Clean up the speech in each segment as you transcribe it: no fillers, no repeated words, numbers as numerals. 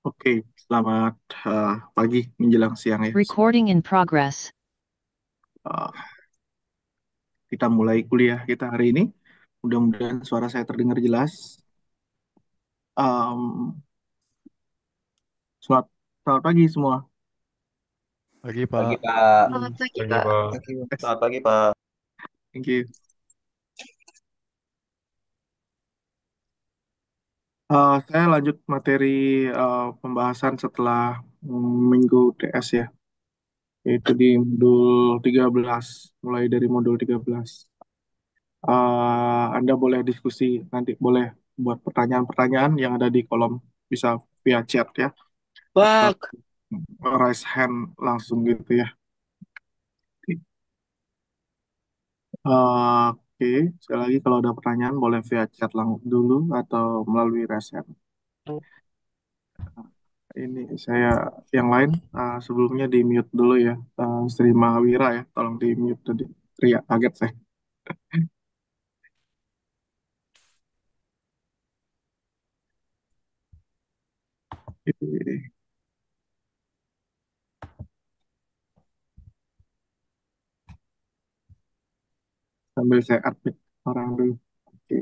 Oke, selamat pagi menjelang siang ya semua. Recording in progress. Eh, kita mulai kuliah kita hari ini. Mudah-mudahan suara saya terdengar jelas. Em, selamat, selamat pagi semua. Pagi, Pagi Pak. Pak. Selamat pagi, Pagi, Pak. Pak. Pagi. Selamat pagi Pak. Thank you. Saya lanjut materi pembahasan setelah minggu TS ya, yaitu di modul 13, mulai dari modul 13. Anda boleh diskusi, nanti boleh buat pertanyaan-pertanyaan yang ada di kolom, bisa via chat ya, atau Pak. raise hand langsung gitu ya. Oke, sekali lagi kalau ada pertanyaan boleh via chat langsung dulu atau melalui raise hand. Ini saya yang lain sebelumnya di mute dulu ya. Sri Mahawira ya, tolong di mute tadi. Ria, kaget saya. Sambil saya admit orang dulu. Oke.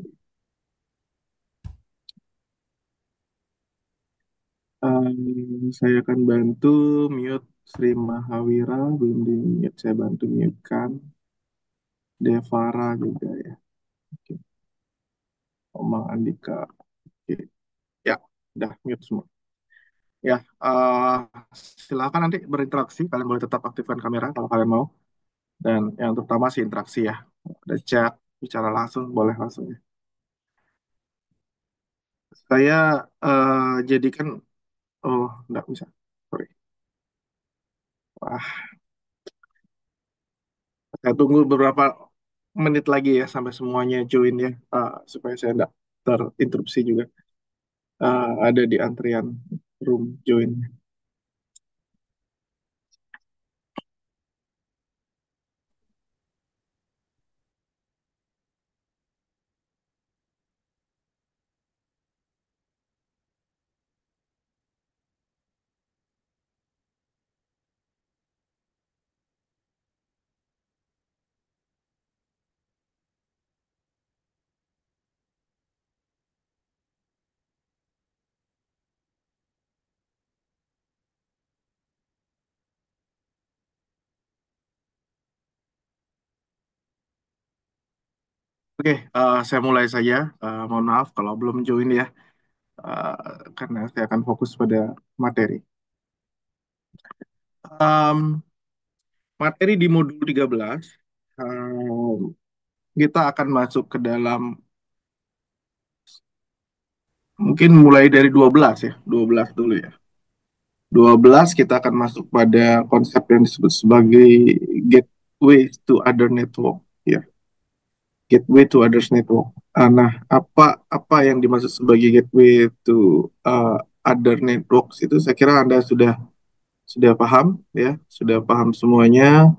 Saya akan bantu mute Sri Mahawira, belum di mute, saya bantu mute kan. Devara juga ya. Oke. Omang Andika. Oke. Ya, udah mute semua. Ya, silakan nanti berinteraksi. Kalian boleh tetap aktifkan kamera kalau kalian mau. Dan yang terutama sih interaksi ya. Ada chat, bicara langsung, boleh langsung ya. Saya jadikan, oh, nggak bisa. Sorry. Wah, saya tunggu beberapa menit lagi ya sampai semuanya join ya, supaya saya nggak terinterupsi juga. Ada di antrian room join. Oke, saya mulai saja. Mohon maaf kalau belum join ya, uh, karena saya akan fokus pada materi. Um, Materi di modul 13, kita akan masuk ke dalam, mungkin mulai dari 12 ya, 12 dulu ya. 12 kita akan masuk pada konsep yang disebut sebagai gateway to other network ya, gateway to others network. Nah, apa apa yang dimaksud sebagai gateway to other networks itu saya kira Anda sudah paham ya, sudah paham semuanya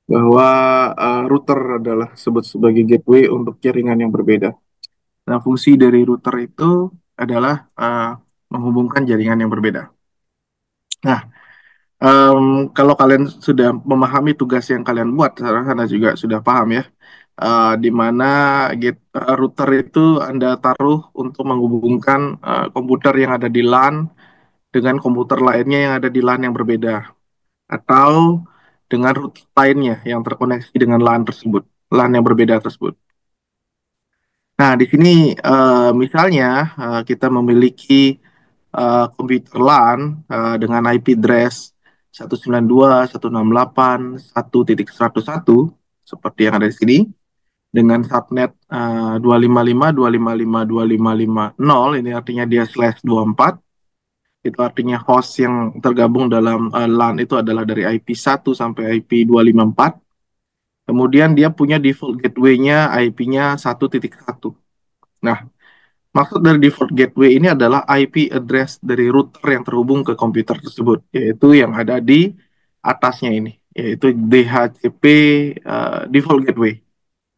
bahwa router adalah sebut sebagai gateway untuk jaringan yang berbeda. Nah, fungsi dari router itu adalah menghubungkan jaringan yang berbeda. Nah, kalau kalian sudah memahami tugas yang kalian buat, sekarang Anda juga sudah paham ya, di mana router itu Anda taruh untuk menghubungkan komputer yang ada di LAN dengan komputer lainnya yang ada di LAN yang berbeda, atau dengan router lainnya yang terkoneksi dengan LAN tersebut, LAN yang berbeda tersebut. Nah, di sini misalnya kita memiliki komputer LAN dengan IP address 192.168.1.101 seperti yang ada di sini, dengan subnet 255.255.255.0, ini artinya dia /24. Itu artinya host yang tergabung dalam LAN itu adalah dari IP 1 sampai IP 254. Kemudian dia punya default gateway-nya IP-nya 1.1. Nah, maksud dari default gateway ini adalah IP address dari router yang terhubung ke komputer tersebut, yaitu yang ada di atasnya ini, yaitu DHCP default gateway.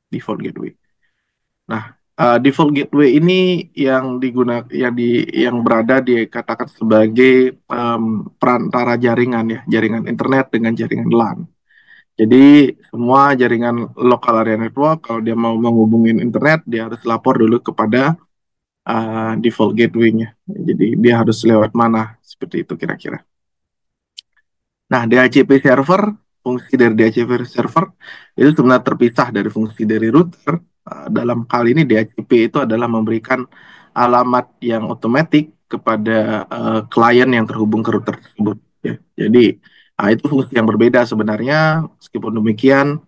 Default gateway. Nah, Default gateway ini yang berada dikatakan sebagai perantara jaringan ya, jaringan internet dengan jaringan LAN. Jadi semua jaringan local area network kalau dia mau menghubungin internet dia harus lapor dulu kepada default gateway-nya. Jadi dia harus lewat mana seperti itu kira-kira. Nah, DHCP server, fungsi dari DHCP server itu sebenarnya terpisah dari fungsi dari router. Dalam kali ini DHCP itu adalah memberikan alamat yang otomatis kepada klien yang terhubung ke router tersebut. Ya. Jadi, itu fungsi yang berbeda sebenarnya. Meskipun demikian,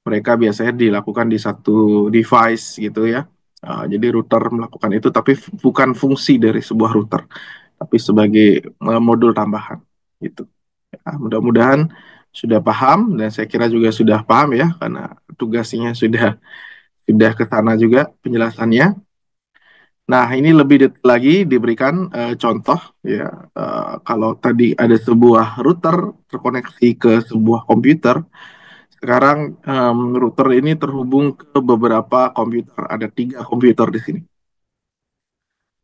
mereka biasanya dilakukan di satu device gitu ya. Jadi router melakukan itu, tapi bukan fungsi dari sebuah router, tapi sebagai modul tambahan. Gitu. Mudah-mudahan sudah paham dan saya kira juga sudah paham ya karena tugasnya sudah ke sana juga penjelasannya. Nah, ini lebih detail lagi diberikan contoh ya. Kalau tadi ada sebuah router terkoneksi ke sebuah komputer, sekarang router ini terhubung ke beberapa komputer. Ada 3 komputer di sini.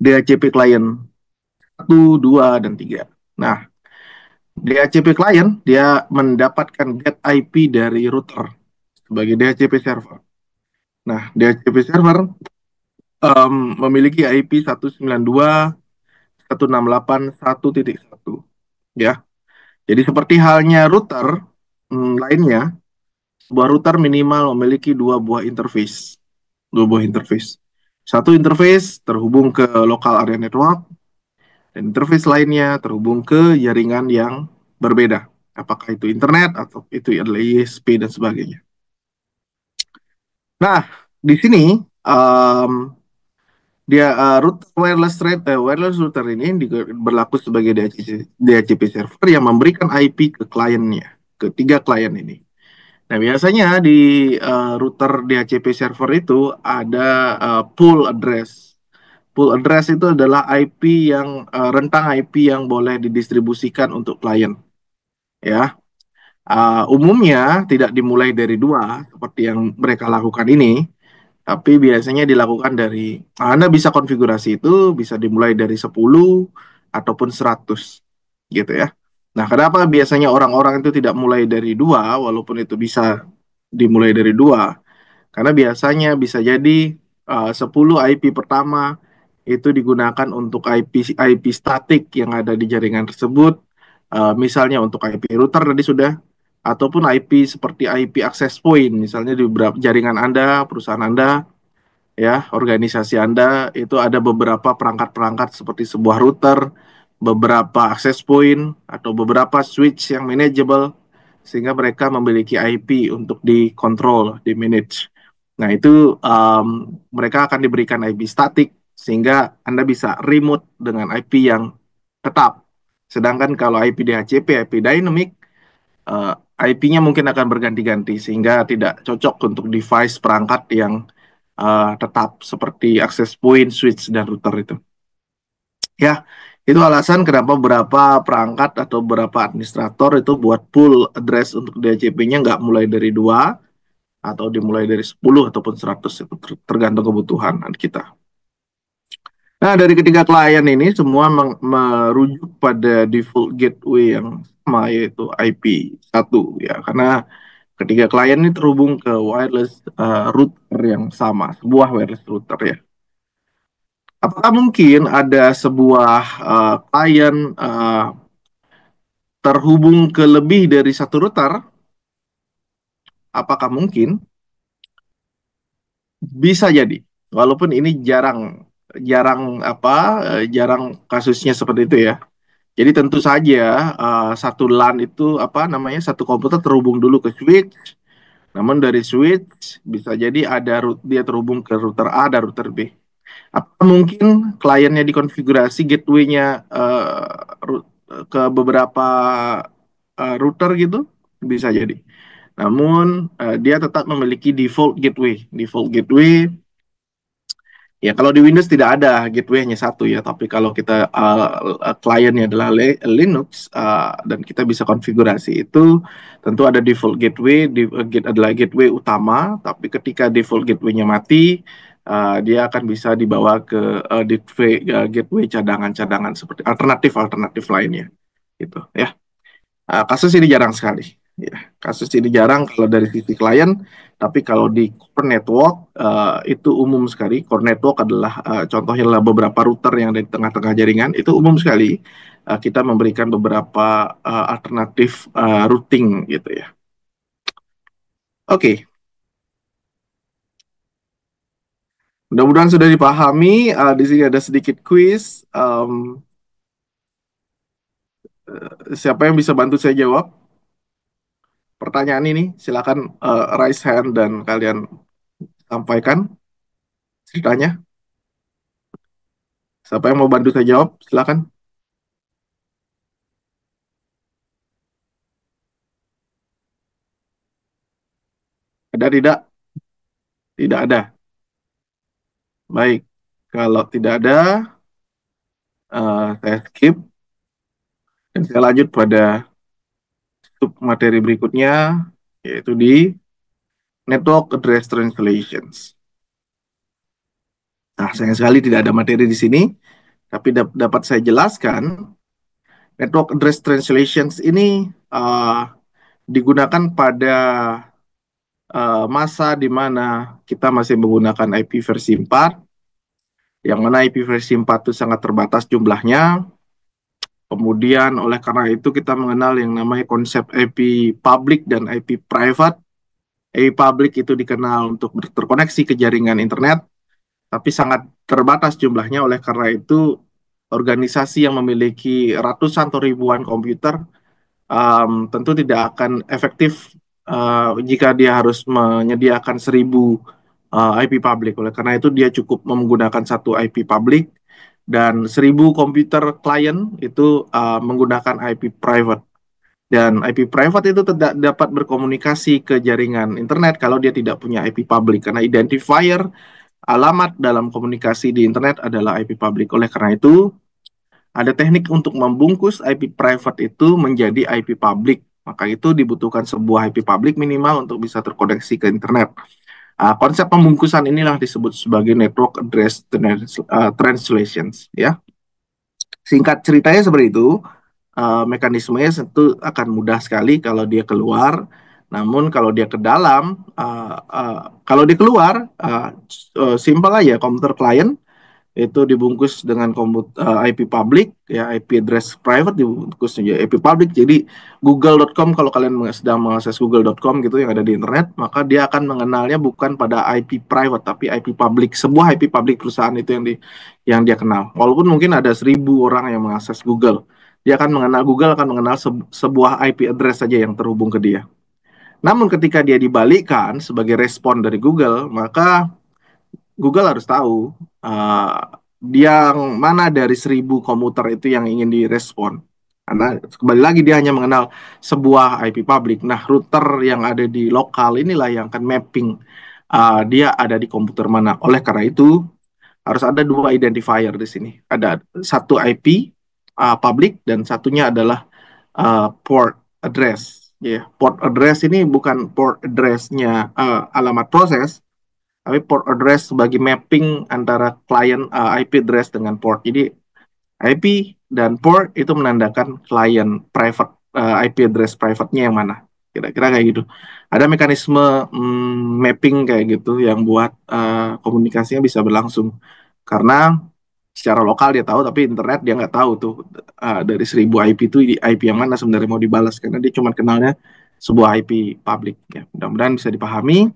DHCP client 1, 2, dan 3. Nah, DHCP client dia mendapatkan get IP dari router sebagai DHCP server. Nah, DHCP server memiliki IP 192.168.1.1 ya. Jadi seperti halnya router lainnya, sebuah router minimal memiliki dua buah interface. Dua buah interface. Satu interface terhubung ke local area network dan interface lainnya terhubung ke jaringan yang berbeda. Apakah itu internet atau itu adalah ISP dan sebagainya. Nah, di sini um, wireless router ini berlaku sebagai DHCP server yang memberikan IP ke kliennya, ke 3 klien ini. Nah, biasanya di router DHCP server itu ada pool address. Pool address itu adalah IP rentang IP yang boleh didistribusikan untuk klien. Ya, umumnya tidak dimulai dari 2 seperti yang mereka lakukan ini, tapi biasanya dilakukan dari Anda bisa konfigurasi itu bisa dimulai dari 10 ataupun 100 gitu ya. Nah, kenapa biasanya orang-orang itu tidak mulai dari 2 walaupun itu bisa dimulai dari 2? Karena biasanya bisa jadi 10 IP pertama itu digunakan untuk IP statik yang ada di jaringan tersebut. Misalnya untuk IP router tadi sudah, ataupun IP seperti IP access point, misalnya di beberapa jaringan Anda, perusahaan Anda, ya, organisasi Anda itu ada beberapa perangkat-perangkat seperti sebuah router, beberapa access point, atau beberapa switch yang manageable, sehingga mereka memiliki IP untuk dikontrol, di manage. Nah, itu mereka akan diberikan IP statik, sehingga Anda bisa remote dengan IP yang tetap. Sedangkan kalau IP DHCP, IP dynamic, eh, IP-nya mungkin akan berganti-ganti, sehingga tidak cocok untuk device perangkat yang tetap seperti access point, switch, dan router itu. Ya, itu alasan kenapa beberapa perangkat atau beberapa administrator itu buat pool address untuk DHCP-nya nggak mulai dari 2 atau dimulai dari 10 ataupun 100 itu tergantung kebutuhan kita. Nah, dari ketiga klien ini semua merujuk pada default gateway yang sama yaitu IP 1 ya, karena ketiga klien ini terhubung ke wireless router yang sama, sebuah wireless router ya. Apakah mungkin ada sebuah klien terhubung ke lebih dari satu router? Apakah mungkin? Bisa jadi. Walaupun ini jarang jarang jarang kasusnya seperti itu ya. Jadi tentu saja satu LAN itu satu komputer terhubung dulu ke switch. Namun dari switch bisa jadi dia terhubung ke router A dan router B. Apa mungkin kliennya dikonfigurasi gateway-nya ke beberapa router gitu? Bisa jadi. Namun dia tetap memiliki default gateway. Default gateway ya kalau di Windows tidak ada gateway hanya satu ya. Tapi kalau kita kliennya adalah Linux dan kita bisa konfigurasi itu, tentu ada default gateway. Adalah gateway utama. Tapi ketika default gateway-nya mati, dia akan bisa dibawa ke gateway cadangan-cadangan seperti alternatif-alternatif lainnya gitu ya. Kasus ini jarang sekali. Ya, kasus ini jarang kalau dari sisi klien, tapi kalau di core network itu umum sekali. Core network adalah contohnya adalah beberapa router yang ada di tengah-tengah jaringan, itu umum sekali. Kita memberikan beberapa alternatif routing gitu ya. Oke, mudah-mudahan sudah dipahami. Di sini ada sedikit quiz. Siapa yang bisa bantu saya jawab pertanyaan ini? Silakan raise hand dan kalian sampaikan ceritanya. Siapa yang mau bantu saya jawab? Silakan. Ada tidak? Tidak ada. Baik. Kalau tidak ada, saya skip dan saya lanjut pada sub materi berikutnya, yaitu di Network Address Translations. Nah, sayang sekali tidak ada materi di sini, tapi dapat saya jelaskan, Network Address Translations ini digunakan pada masa di mana kita masih menggunakan IP versi 4, yang mana IP versi 4 itu sangat terbatas jumlahnya. Kemudian oleh karena itu kita mengenal yang namanya konsep IP public dan IP private. IP public itu dikenal untuk terkoneksi ke jaringan internet, tapi sangat terbatas jumlahnya. Oleh karena itu organisasi yang memiliki ratusan atau ribuan komputer tentu tidak akan efektif jika dia harus menyediakan 1.000 IP public. Oleh karena itu dia cukup menggunakan satu IP public dan 1.000 komputer klien itu menggunakan IP private. Dan IP private itu tidak dapat berkomunikasi ke jaringan internet kalau dia tidak punya IP public, karena identifier alamat dalam komunikasi di internet adalah IP public. Oleh karena itu ada teknik untuk membungkus IP private itu menjadi IP public. Maka itu dibutuhkan sebuah IP public minimal untuk bisa terkoneksi ke internet. Konsep pembungkusan inilah disebut sebagai network address translations. Ya, singkat ceritanya seperti itu. Mekanismenya tentu akan mudah sekali kalau dia keluar. Namun kalau dia ke dalam, kalau dia keluar, simpel aja komputer klien itu dibungkus dengan IP public, ya IP address private dibungkus menjadi IP public. Jadi google.com, kalau kalian sedang mengakses google.com gitu yang ada di internet, maka dia akan mengenalnya bukan pada IP private tapi IP public, sebuah IP public perusahaan itu yang dia kenal. Walaupun mungkin ada 1.000 orang yang mengakses Google, dia akan mengenal, Google akan mengenal sebuah IP address saja yang terhubung ke dia. Namun ketika dia dibalikkan sebagai respon dari Google, maka Google harus tahu uh, yang mana dari 1.000 komuter itu yang ingin direspon. Karena kembali lagi dia hanya mengenal sebuah IP public. Nah, router yang ada di lokal inilah yang akan mapping dia ada di komputer mana. Oleh karena itu harus ada dua identifier di sini. Ada satu IP public dan satunya adalah port address. Ya, yeah. Port address ini bukan port addressnya alamat proses, tapi port address sebagai mapping antara client IP address dengan port. Jadi IP dan port itu menandakan client private, IP address private-nya yang mana. Kira-kira kayak gitu. Ada mekanisme mapping kayak gitu yang buat komunikasinya bisa berlangsung. Karena secara lokal dia tahu, tapi internet dia nggak tahu tuh dari 1.000 IP itu IP yang mana sebenarnya mau dibalas, karena dia cuma kenalnya sebuah IP public. Ya, mudah-mudahan bisa dipahami.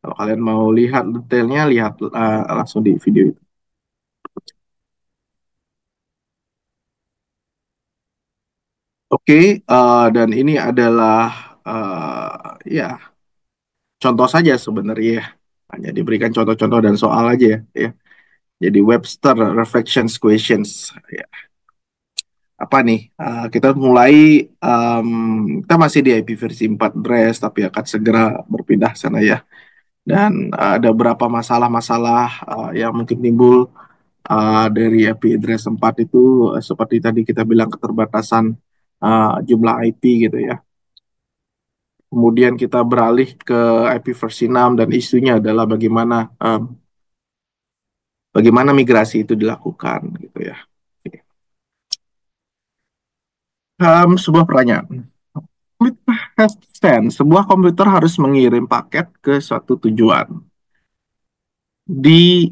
Kalau kalian mau lihat detailnya, lihat langsung di video itu. Oke, dan ini adalah ya contoh saja sebenarnya, ya. Hanya diberikan contoh-contoh dan soal aja ya. Ya. Jadi Webster Reflections Questions. Ya. Apa nih? Kita mulai, kita masih di IP versi 4 Dress, tapi akan segera berpindah sana ya. Dan ada beberapa masalah-masalah yang mungkin timbul dari IP address 4 itu, seperti tadi kita bilang keterbatasan jumlah IP gitu ya. Kemudian kita beralih ke IP versi 6 dan isunya adalah bagaimana bagaimana migrasi itu dilakukan gitu ya. Oke. Sebuah pertanyaan. Komputer has sent. Sebuah komputer harus mengirim paket ke suatu tujuan di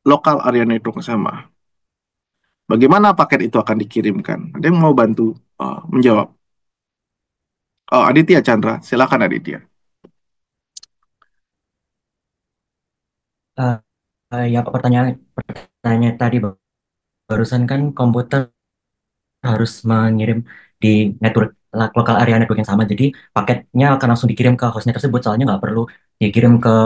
lokal area network sama. Bagaimana paket itu akan dikirimkan? Ada yang mau bantu menjawab? Oh, Aditya Chandra, silakan Aditya. Eh, ya pertanyaan tadi barusan kan komputer harus mengirim di network lokal area network yang sama. Jadi paketnya akan langsung dikirim ke hostnya tersebut. Soalnya nggak perlu dikirim ke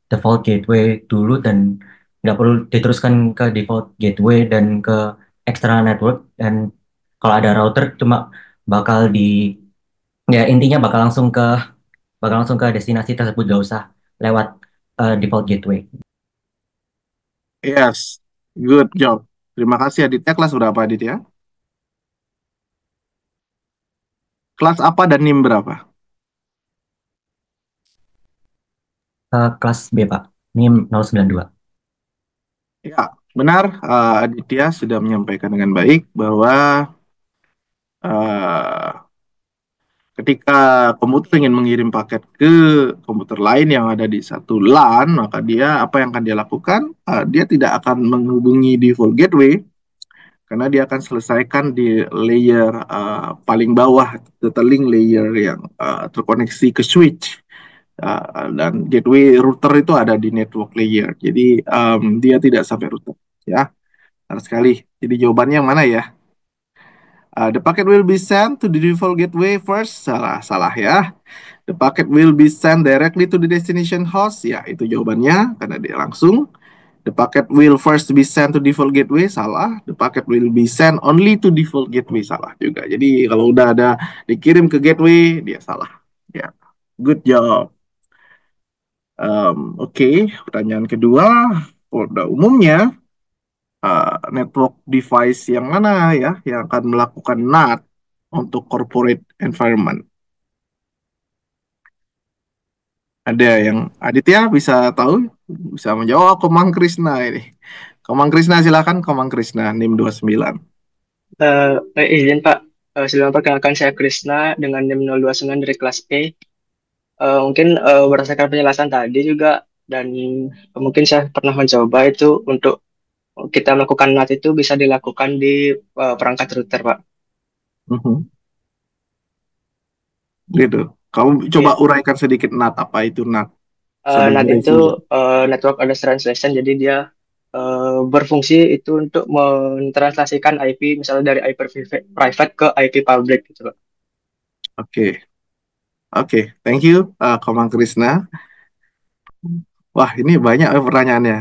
default gateway dulu dan nggak perlu diteruskan ke default gateway dan ke external network. Dan kalau ada router cuma bakal ya intinya bakal langsung ke destinasi tersebut. Gak usah lewat default gateway. Yes, good job. Terima kasih Aditya. Kelas berapa Aditya? Kelas apa dan NIM berapa? Kelas B Pak, NIM 092. Ya, benar. Aditya sudah menyampaikan dengan baik bahwa eh, ketika komputer ingin mengirim paket ke komputer lain yang ada di satu LAN, maka dia apa yang akan dia lakukan? Dia tidak akan menghubungi default gateway karena dia akan selesaikan di layer paling bawah, data link layer yang terkoneksi ke switch. Dan gateway router itu ada di network layer. Jadi dia tidak sampai router. Ya, benar sekali. Jadi jawabannya yang mana ya? The packet will be sent to the default gateway first. Salah, salah ya. The packet will be sent directly to the destination host. Ya, itu jawabannya karena dia langsung. The packet will first be sent to default gateway. Salah. The packet will be sent only to default gateway. Salah juga. Jadi kalau udah ada dikirim ke gateway, dia salah. Ya, good job. Oke, pertanyaan kedua. Pada umumnya, network device yang mana ya yang akan melakukan NAT untuk corporate environment? Ada yang Aditya bisa tahu, bisa menjawab. Komang Krisna ini. Komang Krisna silakan, Komang Krisna NIM 29. Izin Pak, sebelum perkenalkan saya Krisna dengan NIM 029 dari kelas E. Mungkin berdasarkan penjelasan tadi juga dan mungkin saya pernah mencoba itu untuk kita melakukan NAT itu bisa dilakukan di perangkat router Pak. Mhm. Gitu. Kamu coba Iya, uraikan sedikit NAT, apa itu NAT NAT sebagai itu definisi. Network Address Translation, jadi dia berfungsi itu untuk mentranslasikan IP misalnya dari IP private ke IP public gitu Pak. Oke, oke, thank you, Komang Krisna. Wah, ini banyak pertanyaannya.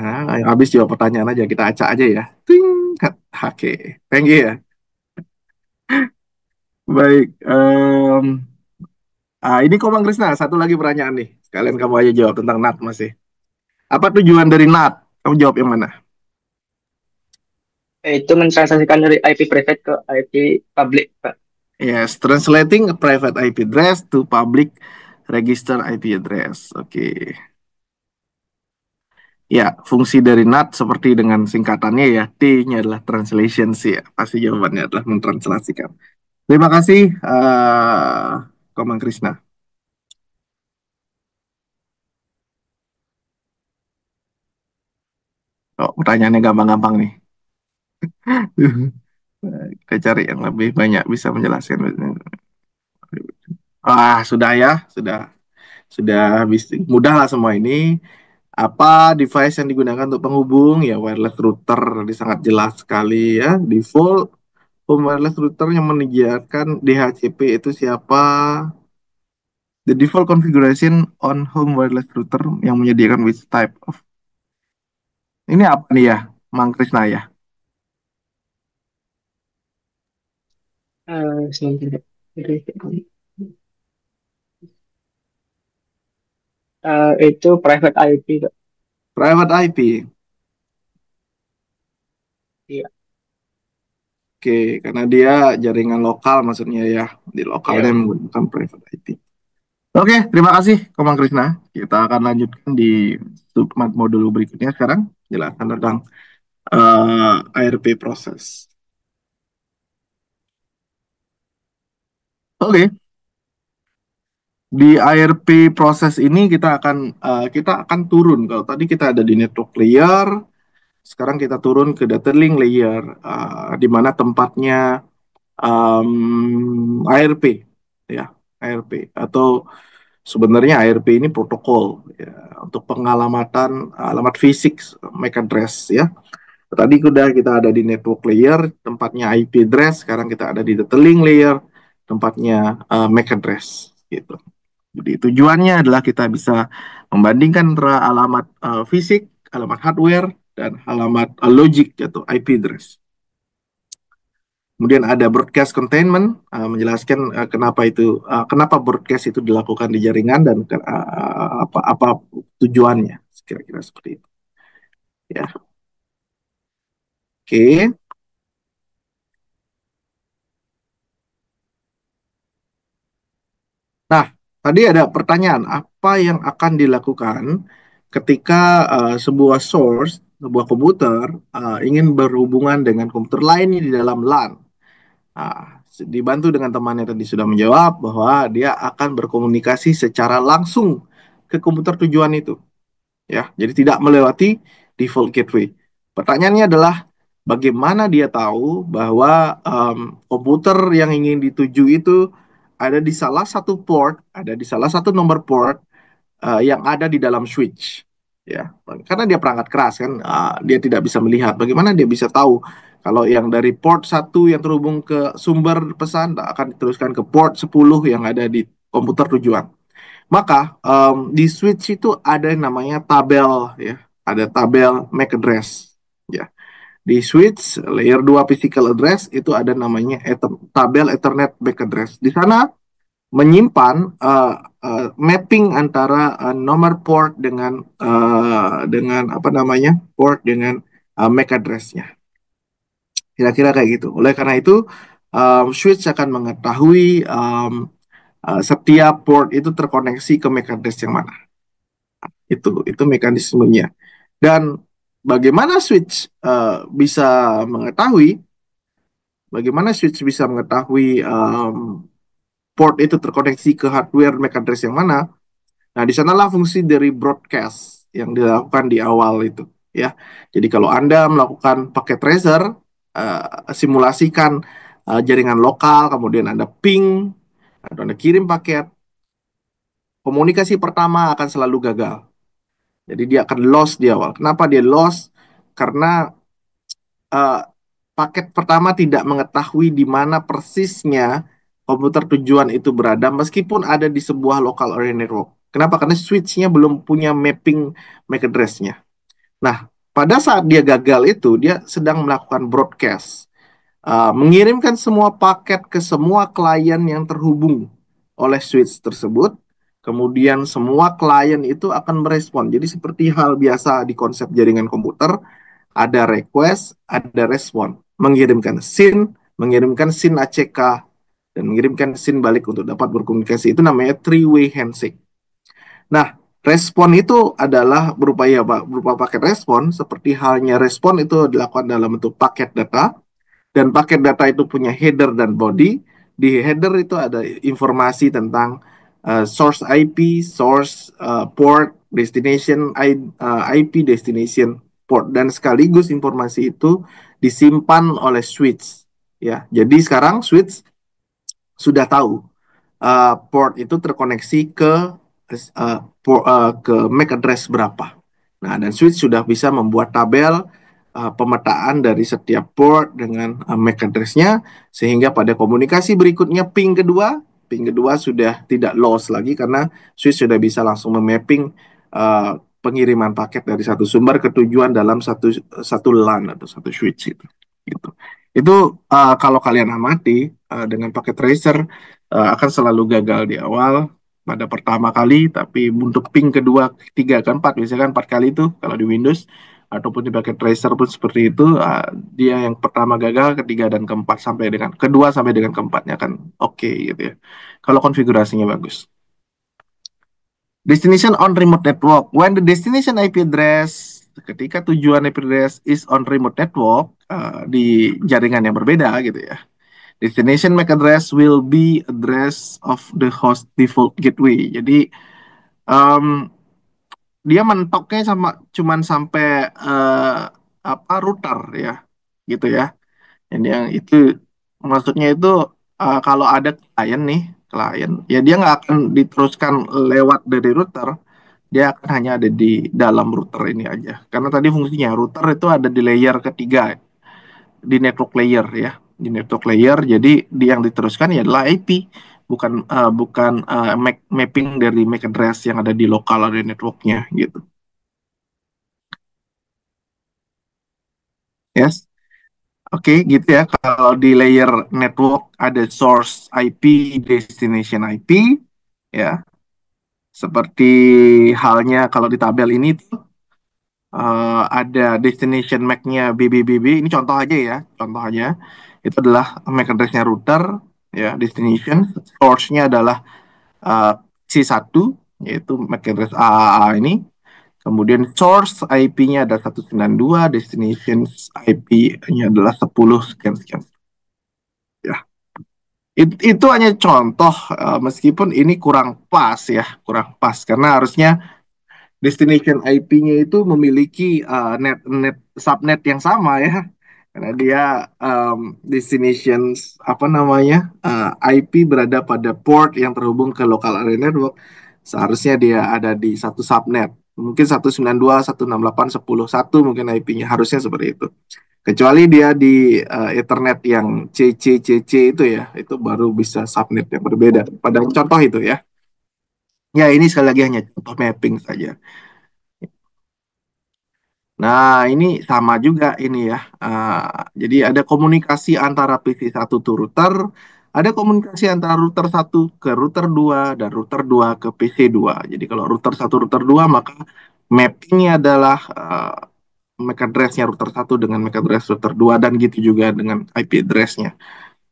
Habis jawab pertanyaan aja, kita acak aja ya. Ting. Oke, thank you ya. Baik, ini Komang Krisna, satu lagi pertanyaan nih. Sekalian kamu aja jawab tentang NAT masih. Apa tujuan dari NAT? Kamu jawab yang mana? Itu mentranslasikan dari IP private ke IP public Pak. Yes, translating a private IP address to public register IP address. Oke. Ya, fungsi dari NAT seperti dengan singkatannya ya, T-nya adalah translation sih ya. Pasti jawabannya adalah mentranslasikan. Terima kasih, Komang Krisna. Oh, pertanyaannya gampang-gampang nih. Kita cari yang lebih banyak bisa menjelaskan. Sudah ya, sudah bisa mudah lah semua ini. Apa device yang digunakan untuk penghubung? Ya wireless router, tadi sangat jelas sekali ya. Default home wireless router yang menyediakan DHCP itu siapa? The default configuration on home wireless router yang menyediakan which type of. Ini apa nih ya, Mang Krisna ya? Sebentar. Itu private IP Pak. Private IP. Iya, Oke, karena dia jaringan lokal maksudnya ya. Di lokalnya iya. menggunakan private IP. Oke, terima kasih Komang Krisna. Kita akan lanjutkan di submat modul berikutnya sekarang. Jelaskan tentang ARP proses. Oke, di ARP proses ini kita akan turun. Kalau tadi kita ada di network layer, sekarang kita turun ke data link layer, di mana tempatnya ARP, ya, ARP atau sebenarnya ARP ini protokol, ya, untuk pengalamatan alamat fisik MAC address, ya. Tadi udah kita ada di network layer, tempatnya IP address. Sekarang kita ada di data link layer, tempatnya MAC address, gitu. Jadi tujuannya adalah kita bisa membandingkan antara alamat fisik, alamat hardware, dan alamat logic, yaitu IP address. Kemudian ada broadcast containment, menjelaskan kenapa broadcast itu dilakukan di jaringan dan apa tujuannya, kira-kira seperti itu. Ya, oke. Nah, tadi ada pertanyaan, apa yang akan dilakukan ketika sebuah source, sebuah komputer ingin berhubungan dengan komputer lain di dalam LAN? Dibantu dengan temannya tadi sudah menjawab bahwa dia akan berkomunikasi secara langsung ke komputer tujuan itu, ya. Jadi tidak melewati default gateway. Pertanyaannya adalah bagaimana dia tahu bahwa komputer yang ingin dituju itu ada di salah satu port, ada di salah satu nomor port yang ada di dalam switch, ya. Karena dia perangkat keras kan, dia tidak bisa melihat. Bagaimana dia bisa tahu kalau yang dari port 1 yang terhubung ke sumber pesan akan diteruskan ke port 10 yang ada di komputer tujuan. Maka di switch itu ada yang namanya tabel, ya. Ada tabel MAC address, ya. Di switch layer 2 physical address itu ada namanya tabel Ethernet MAC address. Di sana menyimpan mapping antara nomor port dengan apa namanya, port dengan MAC address-nya. Kira-kira kayak gitu. Oleh karena itu switch akan mengetahui setiap port itu terkoneksi ke MAC address yang mana. Itu mekanismenya. Dan bagaimana switch bisa mengetahui port itu terkoneksi ke hardware MAC address yang mana? Nah, di sanalah fungsi dari broadcast yang dilakukan di awal itu, ya. Jadi kalau Anda melakukan paket tracer, simulasikan jaringan lokal, kemudian Anda ping, atau Anda kirim paket, komunikasi pertama akan selalu gagal. Jadi dia akan lost di awal. Kenapa dia lost? Karena uh, paket pertama tidak mengetahui di mana persisnya komputer tujuan itu berada meskipun ada di sebuah local area network. Kenapa? Karena switch-nya belum punya mapping MAC address-nya. Nah, pada saat dia gagal itu, dia sedang melakukan broadcast. Mengirimkan semua paket ke semua klien yang terhubung oleh switch tersebut. Kemudian semua klien itu akan merespon. Jadi seperti hal biasa di konsep jaringan komputer, ada request, ada respon. Mengirimkan SYN ACK, dan mengirimkan SYN balik untuk dapat berkomunikasi. Itu namanya three-way handshake. Nah, respon itu adalah berupa paket respon, seperti halnya respon itu dilakukan dalam bentuk paket data, dan paket data itu punya header dan body. Di header itu ada informasi tentang source IP, source port, destination IP, destination port, dan sekaligus informasi itu disimpan oleh switch, ya. Jadi sekarang switch sudah tahu port itu terkoneksi ke MAC address berapa. Nah, dan switch sudah bisa membuat tabel pemetaan dari setiap port dengan MAC address-nya, sehingga pada komunikasi berikutnya ping kedua sudah tidak loss lagi karena switch sudah bisa langsung memapping pengiriman paket dari satu sumber ke tujuan dalam satu LAN atau satu switch itu. Gitu. Itu kalau kalian amati dengan paket tracer akan selalu gagal di awal pada pertama kali, tapi untuk ping kedua, ketiga, keempat, misalkan 4 kali itu kalau di Windows ataupun di paket tracer pun seperti itu, dia yang pertama gagal, ketiga dan keempat kedua sampai dengan keempatnya akan oke, gitu ya. Kalau konfigurasinya bagus. Destination on remote network. When the destination IP address ketika tujuan IP address is on remote network, di jaringan yang berbeda gitu ya. Destination MAC address will be address of the host default gateway. Jadi em, dia mentoknya sama cuman sampai apa router ya, gitu ya. Jadi yang itu maksudnya itu kalau ada klien, ya dia nggak akan diteruskan lewat dari router, dia akan hanya ada di dalam router ini aja. Karena tadi fungsinya router itu ada di layer ketiga, di network layer ya, di network layer. Jadi yang diteruskan ya adalah IP, bukan mapping dari MAC address yang ada di lokal area networknya gitu. Yes. Oke, gitu ya. Kalau di layer network ada source IP, destination IP, ya. Seperti halnya kalau di tabel ini tuh ada destination MAC-nya BBBB. Ini contoh aja ya, contoh aja. Itu adalah MAC address-nya router, ya. Destination source-nya adalah uh, C1, yaitu MAC address AAA ini. Kemudian source IP-nya ada 192, destination IP-nya adalah 10 sekian sekian. Ya. Itu hanya contoh, meskipun ini kurang pas ya, kurang pas karena harusnya destination IP-nya itu memiliki net net subnet yang sama ya, karena dia destination apa namanya IP berada pada port yang terhubung ke local area network, seharusnya dia ada di satu subnet, mungkin 192.168.10.1 mungkin IP-nya harusnya seperti itu. Kecuali dia di Ethernet yang CCCC itu ya, itu baru bisa subnet yang berbeda. Pada contoh itu ya. Ya ini sekali lagi hanya contoh mapping saja. Nah ini sama juga ini ya. Jadi ada komunikasi antara PC1 to router, ada komunikasi antara router satu ke router 2 dan router 2 ke PC2. Jadi kalau router satu router 2 maka mappingnya adalah MAC address-nya router satu dengan MAC address router 2 dan gitu juga dengan IP address-nya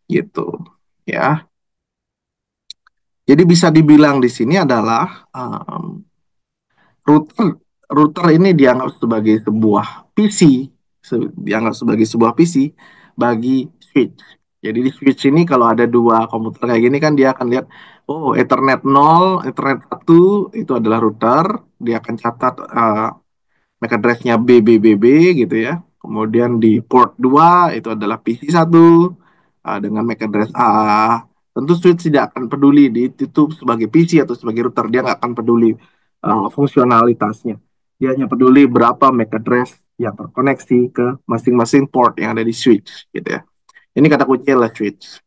gitu ya. Jadi bisa dibilang di sini adalah router router ini dianggap sebagai sebuah PC, dianggap sebagai sebuah PC bagi switch. Jadi di switch ini kalau ada dua komputer kayak gini kan dia akan lihat, oh Ethernet 0, Ethernet 1 itu adalah router, dia akan catat MAC address-nya BBBB gitu ya. Kemudian di port 2 itu adalah PC1 dengan MAC address A. Tentu switch tidak akan peduli itu sebagai PC atau sebagai router, dia nggak akan peduli fungsionalitasnya. Dia hanya peduli berapa MAC address yang terkoneksi ke masing-masing port yang ada di switch gitu ya. Ini kata kunci adalah switch.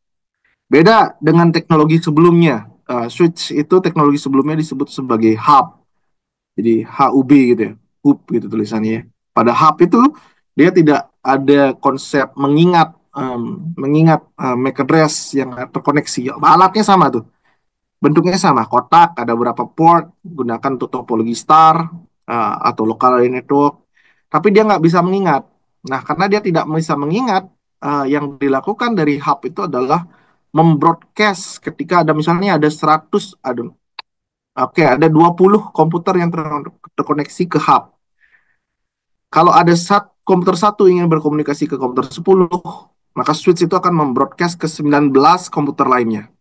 Beda dengan teknologi sebelumnya. Switch itu teknologi sebelumnya disebut sebagai hub. Jadi HUB gitu ya, hub gitu tulisannya ya. Pada hub itu dia tidak ada konsep mengingat MAC address yang terkoneksi. Alatnya sama tuh, bentuknya sama, kotak, ada berapa port, gunakan untuk topologi star atau local area network. Tapi dia nggak bisa mengingat. Nah, karena dia tidak bisa mengingat, yang dilakukan dari hub itu adalah membroadcast ketika ada misalnya ada 100, oke, ada 20 komputer yang terkoneksi ke hub. Kalau ada komputer satu ingin berkomunikasi ke komputer 10, maka switch itu akan membroadcast ke 19 komputer lainnya.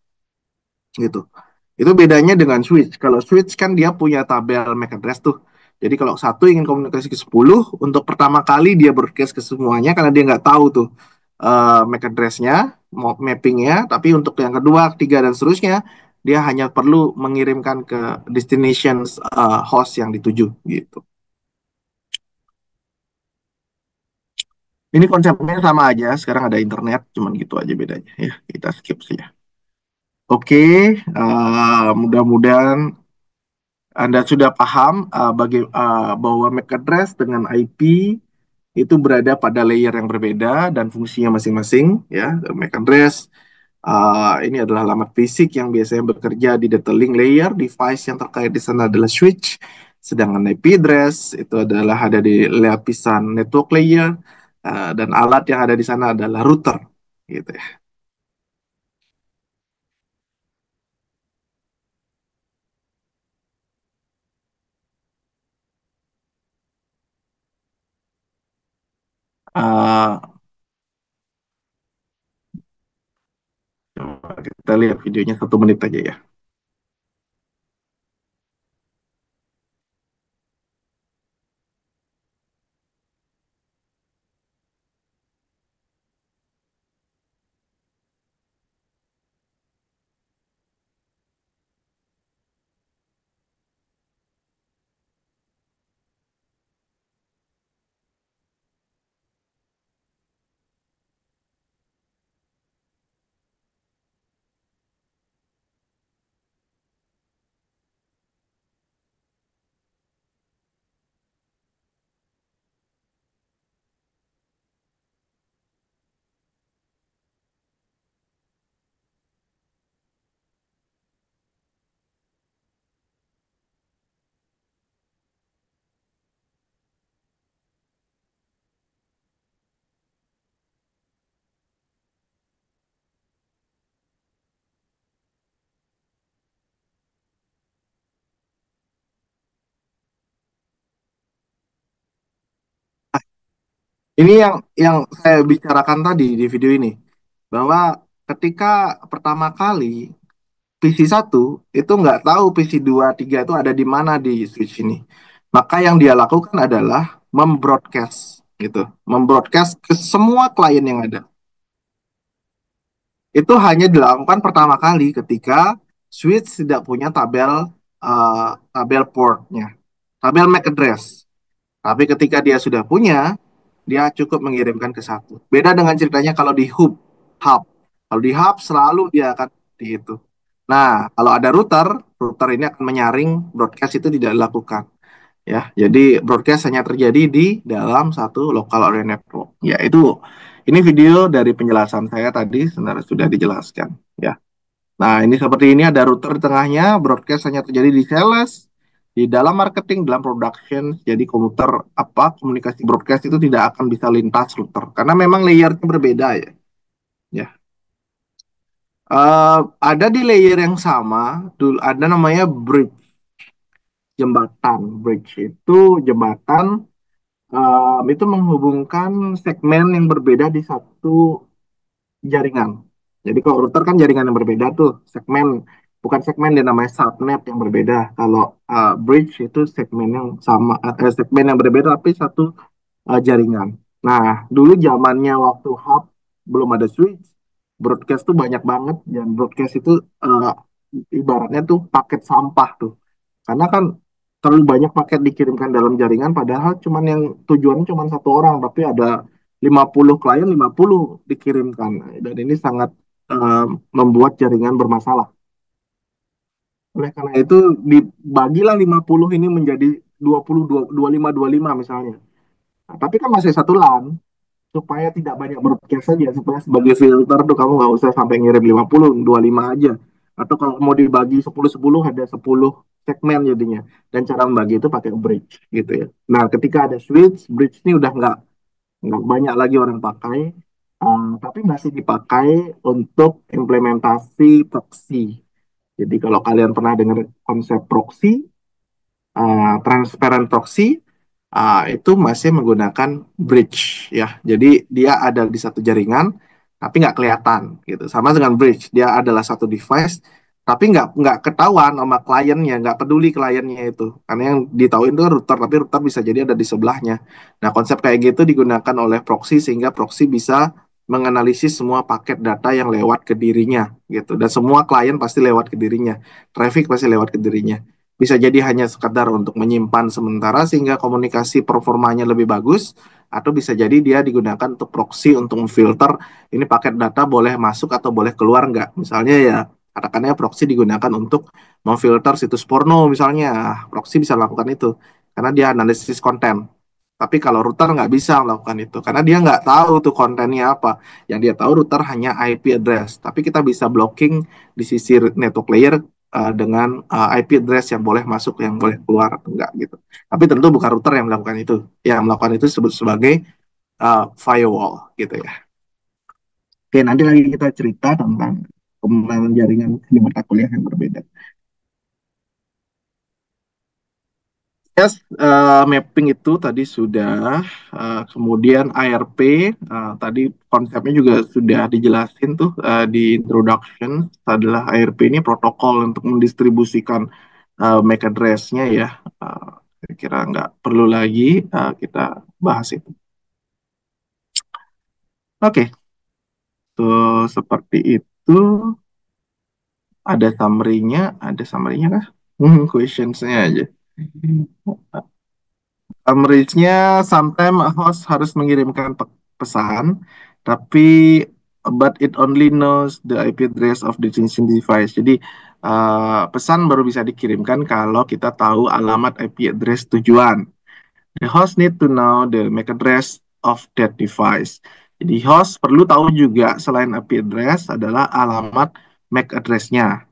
Gitu. Itu bedanya dengan switch. Kalau switch kan dia punya tabel MAC address tuh. Jadi kalau satu ingin komunikasi ke 10, untuk pertama kali dia broadcast ke semuanya karena dia nggak tahu tuh MAC address-nya, mapping-nya. Tapi untuk yang kedua, ketiga, dan seterusnya, dia hanya perlu mengirimkan ke destination host yang dituju gitu. Ini konsepnya sama aja. Sekarang ada internet, cuman gitu aja bedanya ya. Kita skip saja. Oke, mudah-mudahan Anda sudah paham bahwa MAC address dengan IP itu berada pada layer yang berbeda dan fungsinya masing-masing ya. MAC address ini adalah alamat fisik yang biasanya bekerja di data link layer. Device yang terkait di sana adalah switch, sedangkan IP address itu adalah ada di lapisan network layer, dan alat yang ada di sana adalah router gitu ya. Uh, Coba kita lihat videonya 1 menit aja ya. Ini yang saya bicarakan tadi di video ini, bahwa ketika pertama kali PC 1 itu nggak tahu PC 2 3 itu ada di mana di switch ini. Maka yang dia lakukan adalah membroadcast gitu, membroadcast ke semua klien yang ada. Itu hanya dilakukan pertama kali ketika switch tidak punya tabel portnya, tabel MAC address. Tapi ketika dia sudah punya, dia cukup mengirimkan ke satu. Beda dengan ceritanya kalau di hub. Kalau di hub selalu dia akan di itu. Nah, kalau ada router, router ini akan menyaring broadcast itu tidak dilakukan. Ya, jadi broadcast hanya terjadi di dalam satu local area network. Ya, itu ini video dari penjelasan saya tadi sebenarnya sudah dijelaskan. Ya. Nah, ini seperti ini ada router di tengahnya, broadcast hanya terjadi di sales, di dalam marketing, dalam production. Jadi komunikasi broadcast itu tidak akan bisa lintas router karena memang layernya berbeda ya. Ya. Ada di layer yang sama, dulu ada namanya bridge, jembatan. Bridge itu jembatan itu menghubungkan segmen yang berbeda di satu jaringan. Jadi kalau router kan jaringan yang berbeda tuh, bukan segmen dia namanya subnet yang berbeda. Kalau bridge itu segmen yang sama, segmen yang berbeda tapi satu jaringan. Nah, dulu zamannya waktu hub belum ada switch, broadcast tuh banyak banget dan broadcast itu uh, ibaratnya tuh paket sampah tuh. Karena kan terlalu banyak paket dikirimkan dalam jaringan padahal cuman yang tujuannya cuma satu orang tapi ada 50 klien 50 dikirimkan. Dan ini sangat uh, membuat jaringan bermasalah. Oleh karena itu dibagilah 50 ini menjadi 20 25 misalnya. Nah, tapi kan masih satu LAN supaya tidak banyak broadcast saja supaya sebagai filter tuh kamu nggak usah sampai ngirim 50 25 aja atau kalau mau dibagi 10 10 ada 10 segmen jadinya dan cara membagi itu pakai bridge gitu ya. Nah ketika ada switch bridge ini udah nggak banyak lagi orang pakai, tapi masih dipakai untuk implementasi proxy. Jadi kalau kalian pernah dengar konsep proxy, transparent proxy itu masih menggunakan bridge ya. Jadi dia ada di satu jaringan tapi nggak kelihatan gitu. Sama dengan bridge, dia adalah satu device tapi nggak ketahuan sama kliennya, nggak peduli kliennya itu. Karena yang ditahuin itu router, tapi router bisa jadi ada di sebelahnya. Nah, konsep kayak gitu digunakan oleh proxy sehingga proxy bisa menganalisis semua paket data yang lewat ke dirinya gitu. Dan semua klien pasti lewat ke dirinya, traffic pasti lewat ke dirinya. Bisa jadi hanya sekedar untuk menyimpan sementara sehingga komunikasi performanya lebih bagus, atau bisa jadi dia digunakan untuk proxy untuk memfilter ini paket data boleh masuk atau boleh keluar nggak. Misalnya ya katakannya proxy digunakan untuk memfilter situs porno misalnya, proxy bisa lakukan itu karena dia analisis konten. Tapi kalau router nggak bisa melakukan itu karena dia nggak tahu tuh kontennya apa. Yang dia tahu router hanya IP address. Tapi kita bisa blocking di sisi network layer dengan IP address yang boleh masuk, yang boleh keluar atau enggak gitu. Tapi tentu bukan router yang melakukan itu. Yang melakukan itu disebut sebagai firewall gitu ya. Oke, nanti lagi kita cerita tentang penggunaan jaringan di mata kuliah yang berbeda. Yes, mapping itu tadi sudah, kemudian ARP, tadi konsepnya juga sudah dijelasin tuh di introduction, adalah ARP ini protokol untuk mendistribusikan MAC address-nya ya. Uh, saya kira nggak perlu lagi kita bahas itu. Oke, tuh seperti itu. Ada summary-nya kah? Questions-nya aja. Summary-nya, sometimes host harus mengirimkan pesan, tapi but it only knows the IP address of the destination device. Jadi pesan baru bisa dikirimkan kalau kita tahu alamat IP address tujuan. The host need to know the MAC address of that device. Jadi host perlu tahu juga selain IP address adalah alamat MAC address-nya.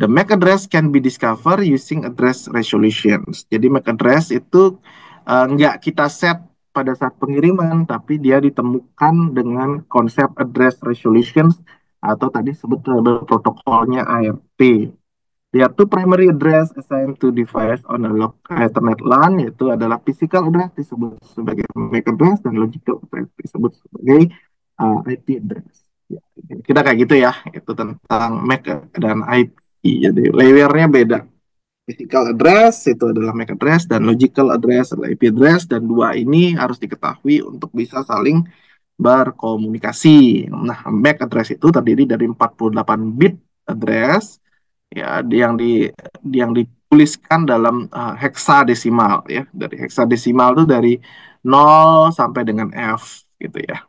The MAC address can be discovered using address resolutions. Jadi MAC address itu nggak kita set pada saat pengiriman, tapi dia ditemukan dengan konsep address resolutions atau tadi sebut protokolnya ARP. There are two primary address assigned to device on a Ethernet LAN, yaitu adalah physical address disebut sebagai MAC address dan logical address disebut sebagai IP address. Ya, kita kayak gitu ya, itu tentang MAC dan IP. Jadi layernya beda. Physical address itu adalah MAC address dan logical address adalah IP address, dan dua ini harus diketahui untuk bisa saling berkomunikasi. Nah, MAC address itu terdiri dari 48 bit address ya yang dituliskan dalam heksadesimal ya. Dari heksadesimal itu dari 0 sampai dengan F gitu ya.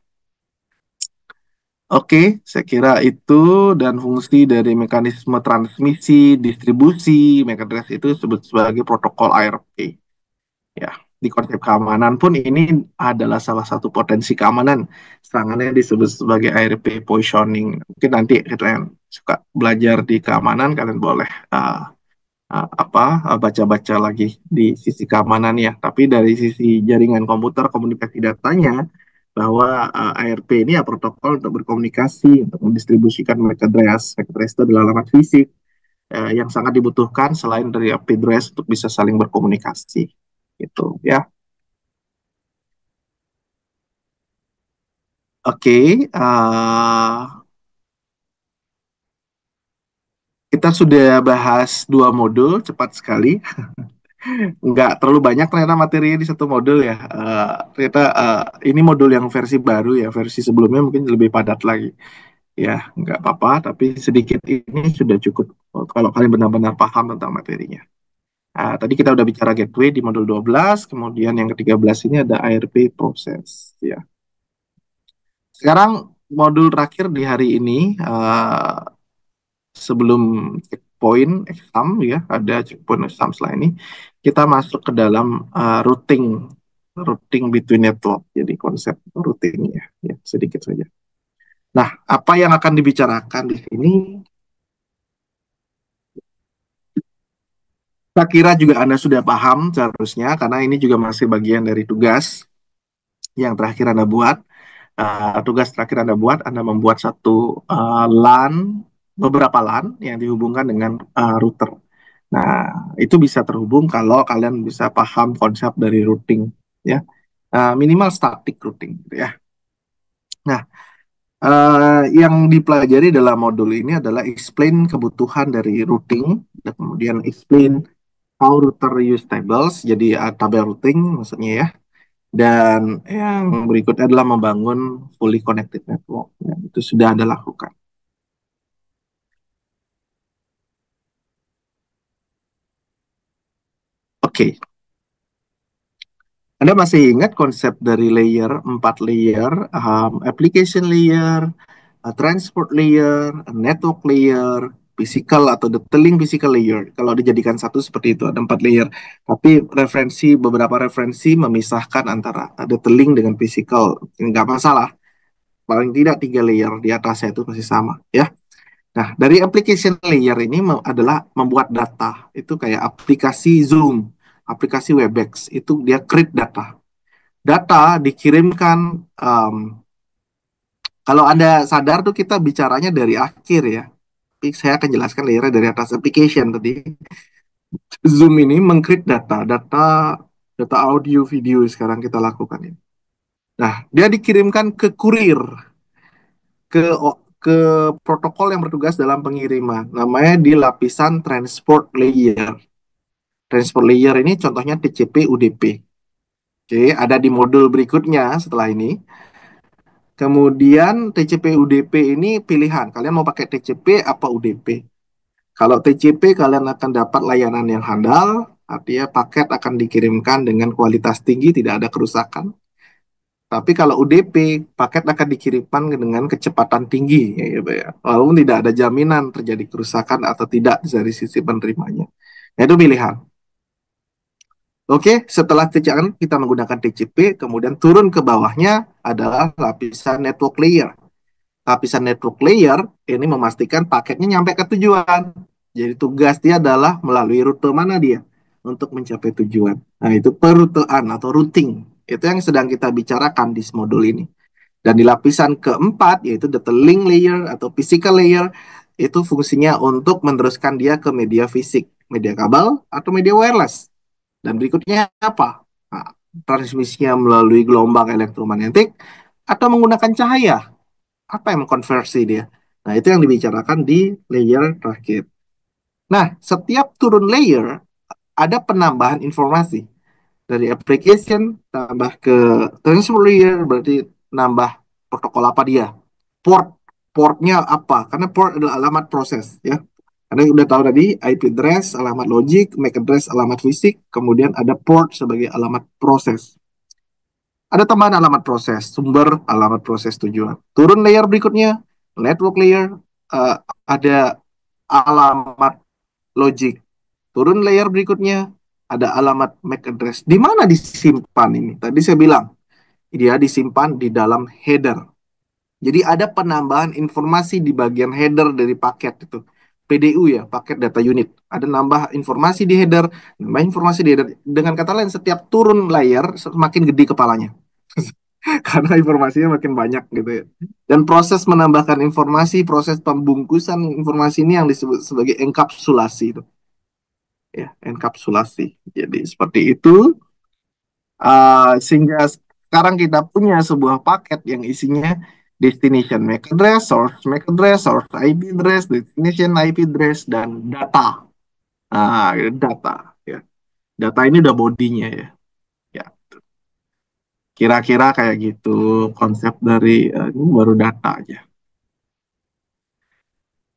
Oke, saya kira itu, dan fungsi dari mekanisme transmisi distribusi MAC address itu disebut sebagai protokol ARP. Ya, di konsep keamanan pun ini adalah salah satu potensi keamanan. Serangannya disebut sebagai ARP positioning. Mungkin nanti kalian suka belajar di keamanan, kalian boleh baca-baca lagi di sisi keamanan ya. Tapi dari sisi jaringan komputer komunikasi datanya, bahwa ARP ini ya protokol untuk berkomunikasi, untuk mendistribusikan MAC address. MAC address itu adalah alamat fisik yang sangat dibutuhkan selain dari IP address untuk bisa saling berkomunikasi. Gitu ya. Oke, kita sudah bahas 2 modul cepat sekali. Nggak terlalu banyak ternyata materi di satu modul ya. Ternyata ini modul yang versi baru ya, versi sebelumnya mungkin lebih padat lagi. Ya, nggak apa-apa, tapi sedikit ini sudah cukup kalau kalian benar-benar paham tentang materinya. Tadi kita udah bicara gateway di modul 12, kemudian yang ke-13 ini ada ARP proses ya. Sekarang modul terakhir di hari ini, sebelum checkpoint exam ya, ada checkpoint exam setelah ini, kita masuk ke dalam routing between network. Jadi konsep routing ya sedikit saja. Nah, apa yang akan dibicarakan di sini? Saya kira juga Anda sudah paham seharusnya, karena ini juga masih bagian dari tugas yang terakhir Anda buat. Tugas terakhir Anda buat, Anda membuat satu LAN, beberapa LAN yang dihubungkan dengan router. Nah, itu bisa terhubung kalau kalian bisa paham konsep dari routing, ya. Minimal static routing, gitu ya. Nah, yang dipelajari dalam modul ini adalah explain kebutuhan dari routing, dan kemudian explain how router use tables, jadi tabel routing maksudnya ya. Dan yang berikutnya adalah membangun fully connected network. Ya, itu sudah Anda lakukan. Oke. Anda masih ingat konsep dari 4 layer, application layer, transport layer, network layer, physical atau detailing physical layer. Kalau dijadikan satu seperti itu, ada 4 layer. Tapi beberapa referensi memisahkan antara detailing dengan physical. Nggak masalah. Paling tidak 3 layer di atasnya itu masih sama, ya. Nah, dari application layer ini adalah membuat data. Itu kayak aplikasi Zoom, aplikasi Webex, itu dia create data. Data dikirimkan, kalau Anda sadar tuh kita bicaranya dari akhir ya. Tapi saya akan jelaskan layernya dari atas application tadi. Zoom ini mengcrypt data audio video sekarang kita lakukan ini. Nah, dia dikirimkan ke kurir, ke protokol yang bertugas dalam pengiriman. Namanya di lapisan transport layer. Transport layer ini contohnya TCP UDP. Oke, ada di modul berikutnya setelah ini. Kemudian TCP UDP ini pilihan. Kalian mau pakai TCP apa UDP? Kalau TCP kalian akan dapat layanan yang handal, artinya paket akan dikirimkan dengan kualitas tinggi, tidak ada kerusakan. Tapi kalau UDP, paket akan dikirimkan dengan kecepatan tinggi, ya, gitu ya. Walaupun tidak ada jaminan terjadi kerusakan atau tidak dari sisi penerimanya. Nah, itu pilihan. Oke, setelah TCP kita menggunakan TCP, kemudian turun ke bawahnya adalah lapisan network layer. Lapisan network layer ini memastikan paketnya nyampe ke tujuan. Jadi tugas dia adalah melalui rute mana dia untuk mencapai tujuan. Nah, itu perutean atau routing. Itu yang sedang kita bicarakan di modul ini. Dan di lapisan keempat, yaitu data link layer atau physical layer, itu fungsinya untuk meneruskan dia ke media fisik, media kabel atau media wireless. Dan berikutnya apa? Nah, transmisinya melalui gelombang elektromagnetik atau menggunakan cahaya. Apa yang mengkonversi dia? Nah, itu yang dibicarakan di layer terakhir. Nah, setiap turun layer ada penambahan informasi. Dari application tambah ke transfer layer, berarti nambah protokol apa dia. Portnya apa? Karena port adalah alamat proses, ya. Karena udah tahu tadi IP address, alamat logic, MAC address, alamat fisik, kemudian ada port sebagai alamat proses. Ada tambahan alamat proses, sumber alamat proses tujuan. Turun layer berikutnya, network layer, uh, ada alamat logic. Turun layer berikutnya, ada alamat MAC address. Di mana disimpan ini? Tadi saya bilang, dia disimpan di dalam header. Jadi ada penambahan informasi di bagian header dari paket itu. PDU ya, paket data unit. Ada nambah informasi di header, nambah informasi di header. Dengan kata lain, setiap turun layer semakin gede kepalanya. Karena informasinya makin banyak gitu ya. Dan proses menambahkan informasi, proses pembungkusan informasi ini yang disebut sebagai enkapsulasi itu. Ya, enkapsulasi. Jadi seperti itu. Sehingga sekarang kita punya sebuah paket yang isinya destination MAC address, source IP address, destination IP address, dan data. Data. Ya. Data ini udah bodinya ya. Ya, kira-kira kayak gitu konsep dari ini baru data aja.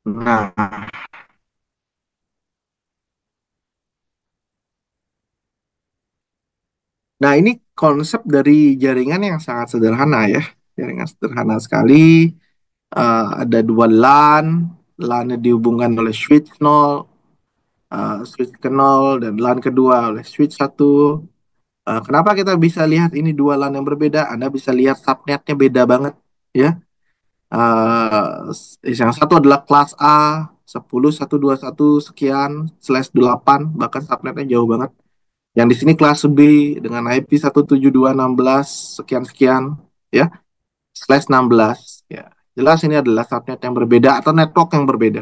Nah, nah ini konsep dari jaringan yang sangat sederhana ya. Jaringan sederhana sekali. Ada dua LAN, LAN dihubungkan oleh switch 0, switch ke 0, dan LAN kedua oleh switch 1. Kenapa kita bisa lihat ini dua LAN yang berbeda? Anda bisa lihat subnetnya beda banget, ya. Yang satu adalah kelas A, 10.121 sekian, /8, bahkan subnetnya jauh banget. Yang di sini kelas B dengan IP 172.16 sekian-sekian, ya, /16. Ya. Jelas ini adalah subnet yang berbeda atau network yang berbeda.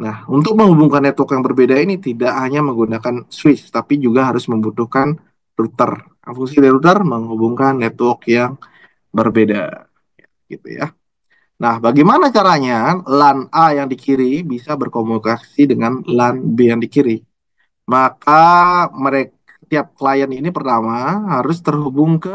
Nah, untuk menghubungkan network yang berbeda ini tidak hanya menggunakan switch, tapi juga harus membutuhkan router. Nah, fungsi dari router menghubungkan network yang berbeda, gitu ya. Nah, bagaimana caranya LAN A yang di kiri bisa berkomunikasi dengan LAN B yang di kiri? Maka mereka tiap klien ini pertama harus terhubung ke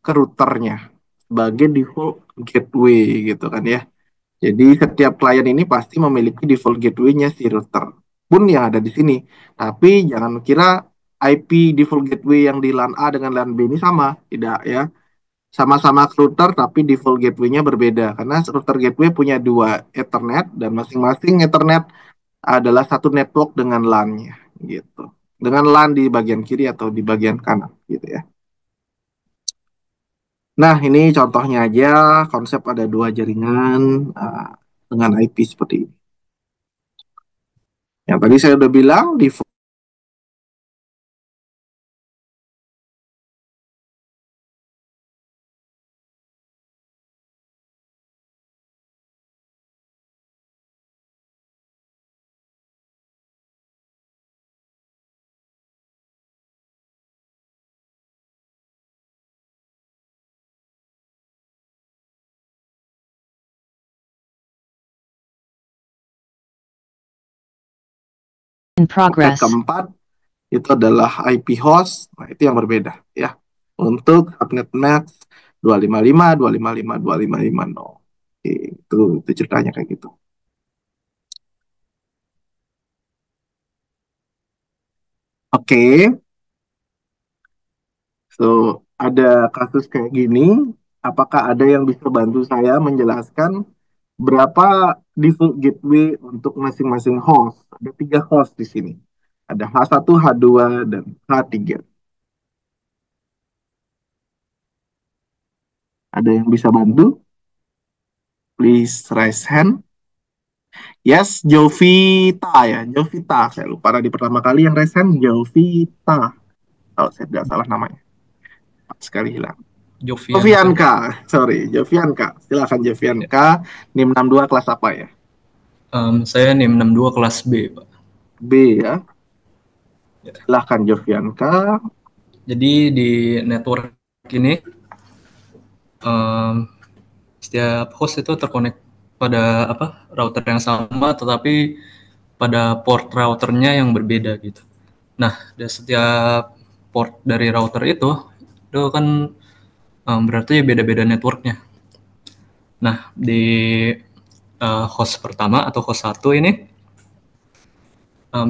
routernya sebagai default gateway gitu kan ya. Jadi setiap klien ini pasti memiliki default gateway-nya si router pun yang ada di sini. Tapi jangan kira IP default gateway yang di LAN A dengan LAN B ini sama, tidak ya. Sama-sama router tapi default gateway-nya berbeda karena router gateway punya dua Ethernet dan masing-masing Ethernet adalah satu network dengan LAN-nya gitu. Dengan LAN di bagian kiri atau di bagian kanan gitu ya. Nah, ini contohnya aja konsep ada dua jaringan dengan IP seperti ini. Yang tadi saya udah bilang di In Paket progress. keempat itu adalah IP host. Nah, itu yang berbeda ya. Untuk subnet max 255, 255, 2550. Oke, itu ceritanya kayak gitu. Oke, so ada kasus kayak gini. Apakah ada yang bisa bantu saya menjelaskan berapa default gateway untuk masing-masing host? Ada 3 host di sini. Ada H1, H2, dan H3. Ada yang bisa bantu? Please raise hand. Yes, Jovita ya. Jovita, saya lupa di pertama kali yang raise hand. Jovita. Kalau saya tidak salah namanya. Sekali hilang. Jovianka, sorry, Jovianka. Silakan Jovianka. NIM 62 kelas apa ya? Saya NIM 62 kelas B, Pak. B ya. Silakan Jovianka. Jadi di network ini setiap host itu terkonek pada router yang sama, tetapi pada port routernya yang berbeda gitu. Nah, dari setiap port dari router itu kan berarti beda-beda networknya. Nah, di host pertama atau host 1 ini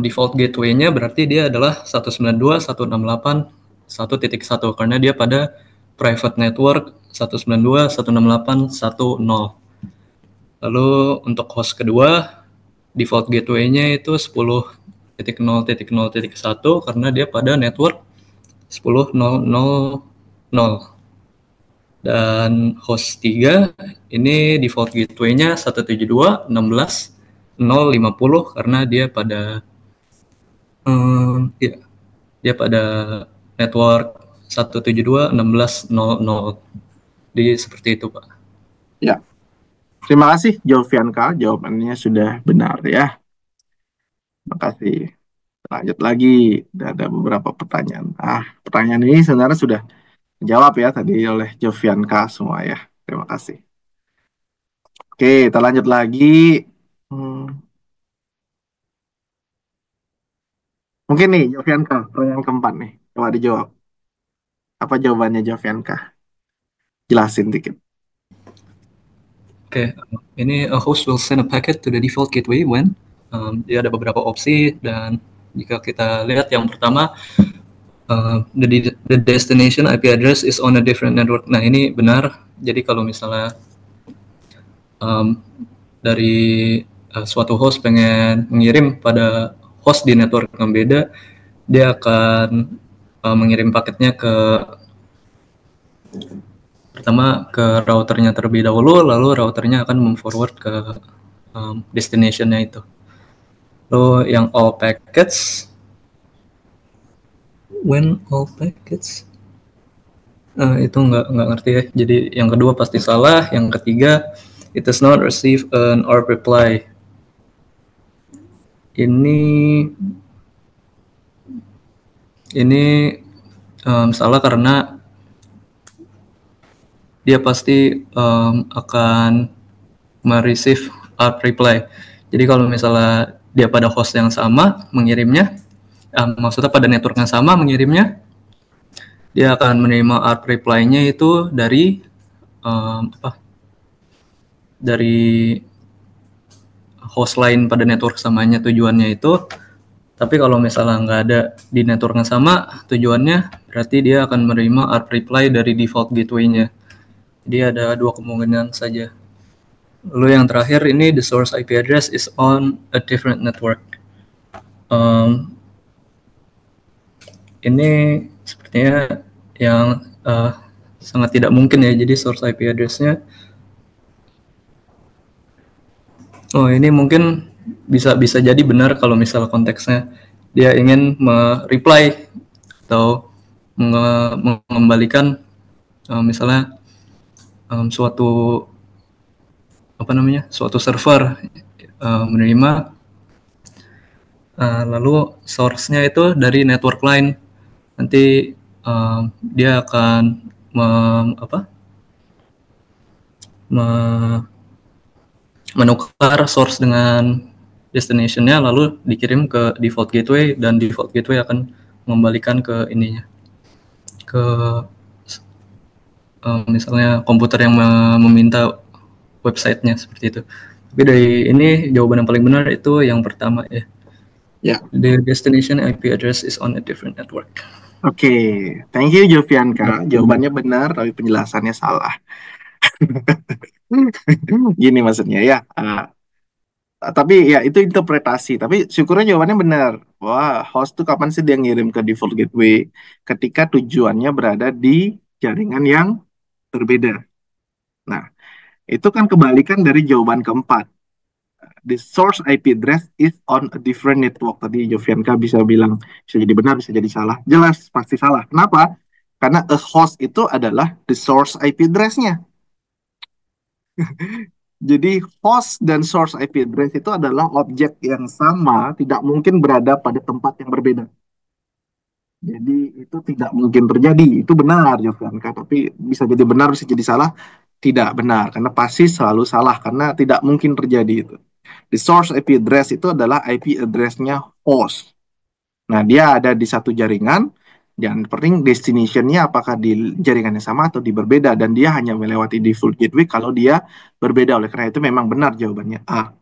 default gateway-nya berarti dia adalah 192.168.1.1 karena dia pada private network 192.168.1.0. Lalu untuk host kedua default gateway-nya itu 10.0.0.1 karena dia pada network 10.0.0.0. Dan host 3 ini default gateway-nya 172.16.0.50 karena dia pada dia pada network 172.16.0.0. Jadi seperti itu, Pak. Ya. Terima kasih Jovianka, jawabannya sudah benar ya. Terima kasih. Lanjut lagi, ada beberapa pertanyaan. Pertanyaan ini sebenarnya sudah dijawab ya tadi oleh Jovianka semua ya. Terima kasih. Oke, kita lanjut lagi. Mungkin nih Jovianka, pertanyaan keempat nih. Coba dijawab. Apa jawabannya Jovianka? Jelasin dikit. Oke, ini a host will send a packet to the default gateway when dia ada beberapa opsi, dan jika kita lihat yang pertama the destination IP address is on a different network. Nah, ini benar. Jadi kalau misalnya dari suatu host pengen mengirim pada host di network yang beda, dia akan mengirim paketnya pertama ke routernya terlebih dahulu, lalu routernya akan memforward ke destination-nya itu. Lalu yang all packets, when all packets, itu nggak ngerti ya. Jadi yang kedua pasti salah. Yang ketiga, it does not receive an ARP reply. Ini salah karena dia pasti akan mereceive ARP reply. Jadi kalau misalnya dia pada host yang sama mengirimnya, maksudnya pada network yang sama mengirimnya, dia akan menerima ARP reply-nya itu dari dari host lain pada network samanya tujuannya itu. Tapi kalau misalnya nggak ada di network yang sama tujuannya, berarti dia akan menerima ARP reply dari default gateway-nya. Jadi ada dua kemungkinan saja. Lalu yang terakhir ini the source IP address is on a different network. Ini sepertinya yang sangat tidak mungkin ya. Jadi source IP address-nya, ini mungkin bisa jadi benar kalau misalnya konteksnya dia ingin reply atau mengembalikan misalnya suatu server menerima lalu source-nya itu dari network lain. Nanti dia akan menukar source dengan destination-nya lalu dikirim ke default gateway dan default gateway akan mengembalikan ke ininya, ke misalnya komputer yang meminta websitenya seperti itu. Tapi dari ini jawaban yang paling benar itu yang pertama ya. Ya. The destination IP address is on a different network. Oke, thank you Jovianka. Jawabannya benar, tapi penjelasannya salah. Gini maksudnya ya. Tapi ya itu interpretasi. Tapi syukurnya jawabannya benar. Wah, host tuh kapan sih dia ngirim ke default gateway? Ketika tujuannya berada di jaringan yang berbeda. Nah, itu kan kebalikan dari jawaban keempat. The source IP address is on a different network. Tadi Jovianka bisa bilang, bisa jadi benar, bisa jadi salah. Jelas, pasti salah. Kenapa? Karena a host itu adalah the source IP address-nya. Jadi host dan source IP address itu adalah objek yang sama, tidak mungkin berada pada tempat yang berbeda. Jadi itu tidak mungkin terjadi. Itu benar, Jovianka. Tapi bisa jadi benar, bisa jadi salah. Tidak benar, karena pasti selalu salah, karena tidak mungkin terjadi itu. The source IP address itu adalah IP address-nya host. Nah, dia ada di satu jaringan, dan penting destination-nya apakah di jaringan yang sama atau di berbeda, dan dia hanya melewati default gateway kalau dia berbeda. Oleh karena itu memang benar jawabannya A.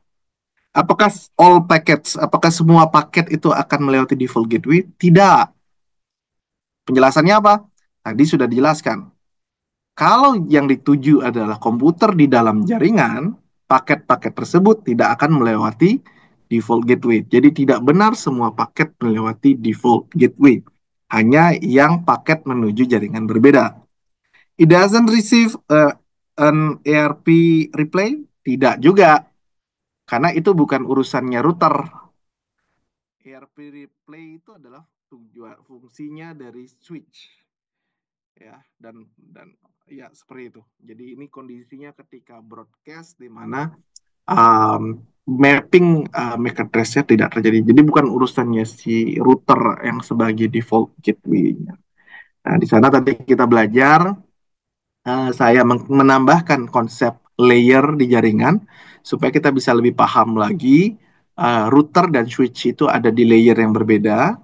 Apakah all packets, apakah semua paket itu akan melewati default gateway? Tidak. Penjelasannya apa? Tadi sudah dijelaskan. Kalau yang dituju adalah komputer di dalam jaringan, paket-paket tersebut tidak akan melewati default gateway. Jadi tidak benar semua paket melewati default gateway. Hanya yang paket menuju jaringan berbeda. It doesn't receive an ARP replay? Tidak juga. Karena itu bukan urusannya router. ARP replay itu adalah fungsinya dari switch. Ya, dan ya seperti itu. Jadi ini kondisinya ketika broadcast di mana mapping MAC address-nya tidak terjadi. Jadi bukan urusannya si router yang sebagai default gateway-nya. Nah, di sana tadi kita belajar, saya menambahkan konsep layer di jaringan supaya kita bisa lebih paham lagi. Router dan switch itu ada di layer yang berbeda.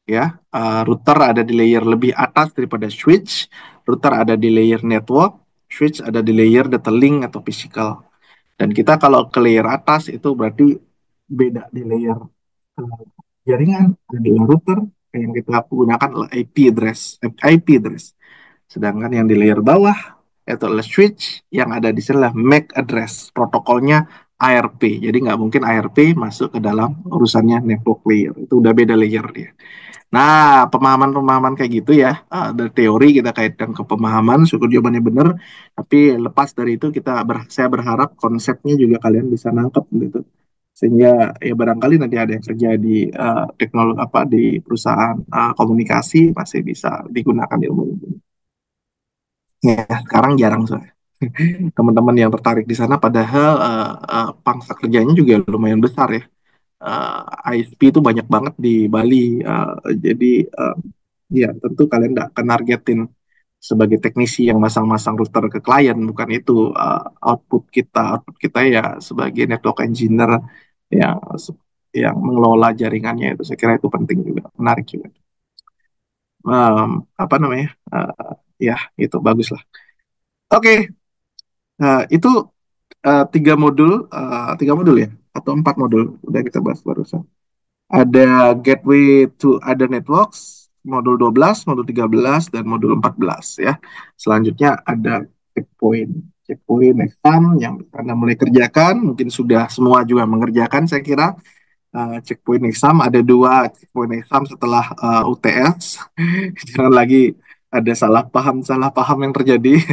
Ya, router ada di layer lebih atas daripada switch, router ada di layer network, switch ada di layer data link atau physical. Dan kita kalau ke layer atas itu berarti beda di layer jaringan, ada di layer router, yang kita gunakan adalah IP address. Sedangkan yang di layer bawah itu adalah switch, yang ada di sini adalah MAC address, protokolnya ARP. Jadi nggak mungkin ARP masuk ke dalam urusannya network layer. Itu udah beda layer dia. Nah, pemahaman-pemahaman kayak gitu ya, dari teori kita kaitkan ke pemahaman, syukur jawabannya benar. Tapi lepas dari itu saya berharap konsepnya juga kalian bisa nangkep gitu. Sehingga ya barangkali nanti ada yang kerja di teknologi apa di perusahaan komunikasi masih bisa digunakan ilmu ini. Ya, sekarang jarang soalnya. Teman-teman yang tertarik di sana padahal pangsa kerjanya juga lumayan besar ya. ISP itu banyak banget di Bali. Jadi ya tentu kalian nggak akan nargetin sebagai teknisi yang masang-masang router ke klien, bukan itu output kita. Output kita ya sebagai network engineer yang yang mengelola jaringannya itu. Saya kira itu penting juga, menarik juga. Apa namanya? Ya itu bagus lah. Oke, itu tiga modul ya atau 4 modul udah kita bahas barusan. Ada gateway to other networks, modul 12, modul 13, dan modul 14 ya. Selanjutnya ada checkpoint. Checkpoint exam yang Anda mulai kerjakan, mungkin sudah semua juga mengerjakan saya kira. Checkpoint exam, ada 2 checkpoint exam setelah UTS. Jangan lagi ada salah paham yang terjadi.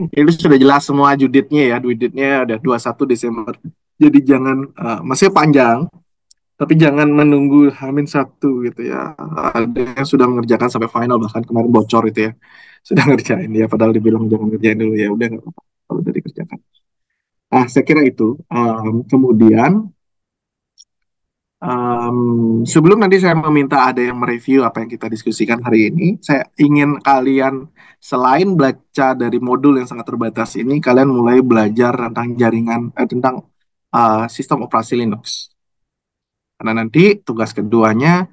Itu sudah jelas semua juditnya udah 21 Desember. Jadi jangan, masih panjang, tapi jangan menunggu H-1 gitu ya. Ada yang sudah mengerjakan sampai final, bahkan kemarin bocor itu ya. Sudah ngerjain ya, padahal dibilang jangan ngerjain dulu ya. Udah nggak apa-apa kalau udah dikerjakan. Saya kira itu. Kemudian sebelum nanti saya meminta ada yang mereview apa yang kita diskusikan hari ini, saya ingin kalian selain baca dari modul yang sangat terbatas ini, kalian mulai belajar tentang jaringan, tentang sistem operasi Linux. Karena nanti tugas keduanya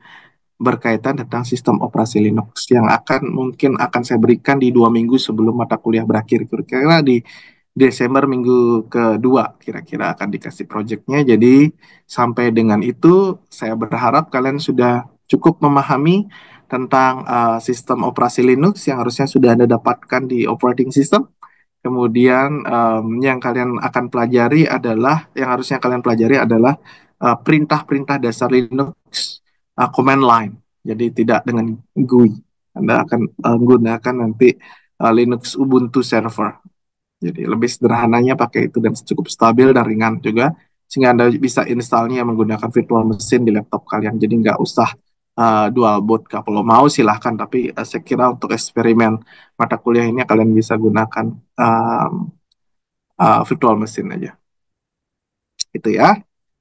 berkaitan tentang sistem operasi Linux yang mungkin akan saya berikan di 2 minggu sebelum mata kuliah berakhir. Kira-kira di Desember minggu kedua kira-kira akan dikasih proyeknya. Jadi sampai dengan itu saya berharap kalian sudah cukup memahami tentang sistem operasi Linux yang harusnya sudah Anda dapatkan di operating system. Kemudian yang kalian akan pelajari adalah yang harusnya kalian pelajari adalah perintah-perintah dasar Linux, command line. Jadi tidak dengan GUI. Anda akan menggunakan nanti Linux Ubuntu server. Jadi lebih sederhananya pakai itu dan cukup stabil dan ringan juga sehingga Anda bisa installnya menggunakan virtual machine di laptop kalian. Jadi nggak usah dual boot. Kalau mau silahkan, tapi saya kira untuk eksperimen mata kuliah ini kalian bisa gunakan um, virtual machine aja. Itu ya.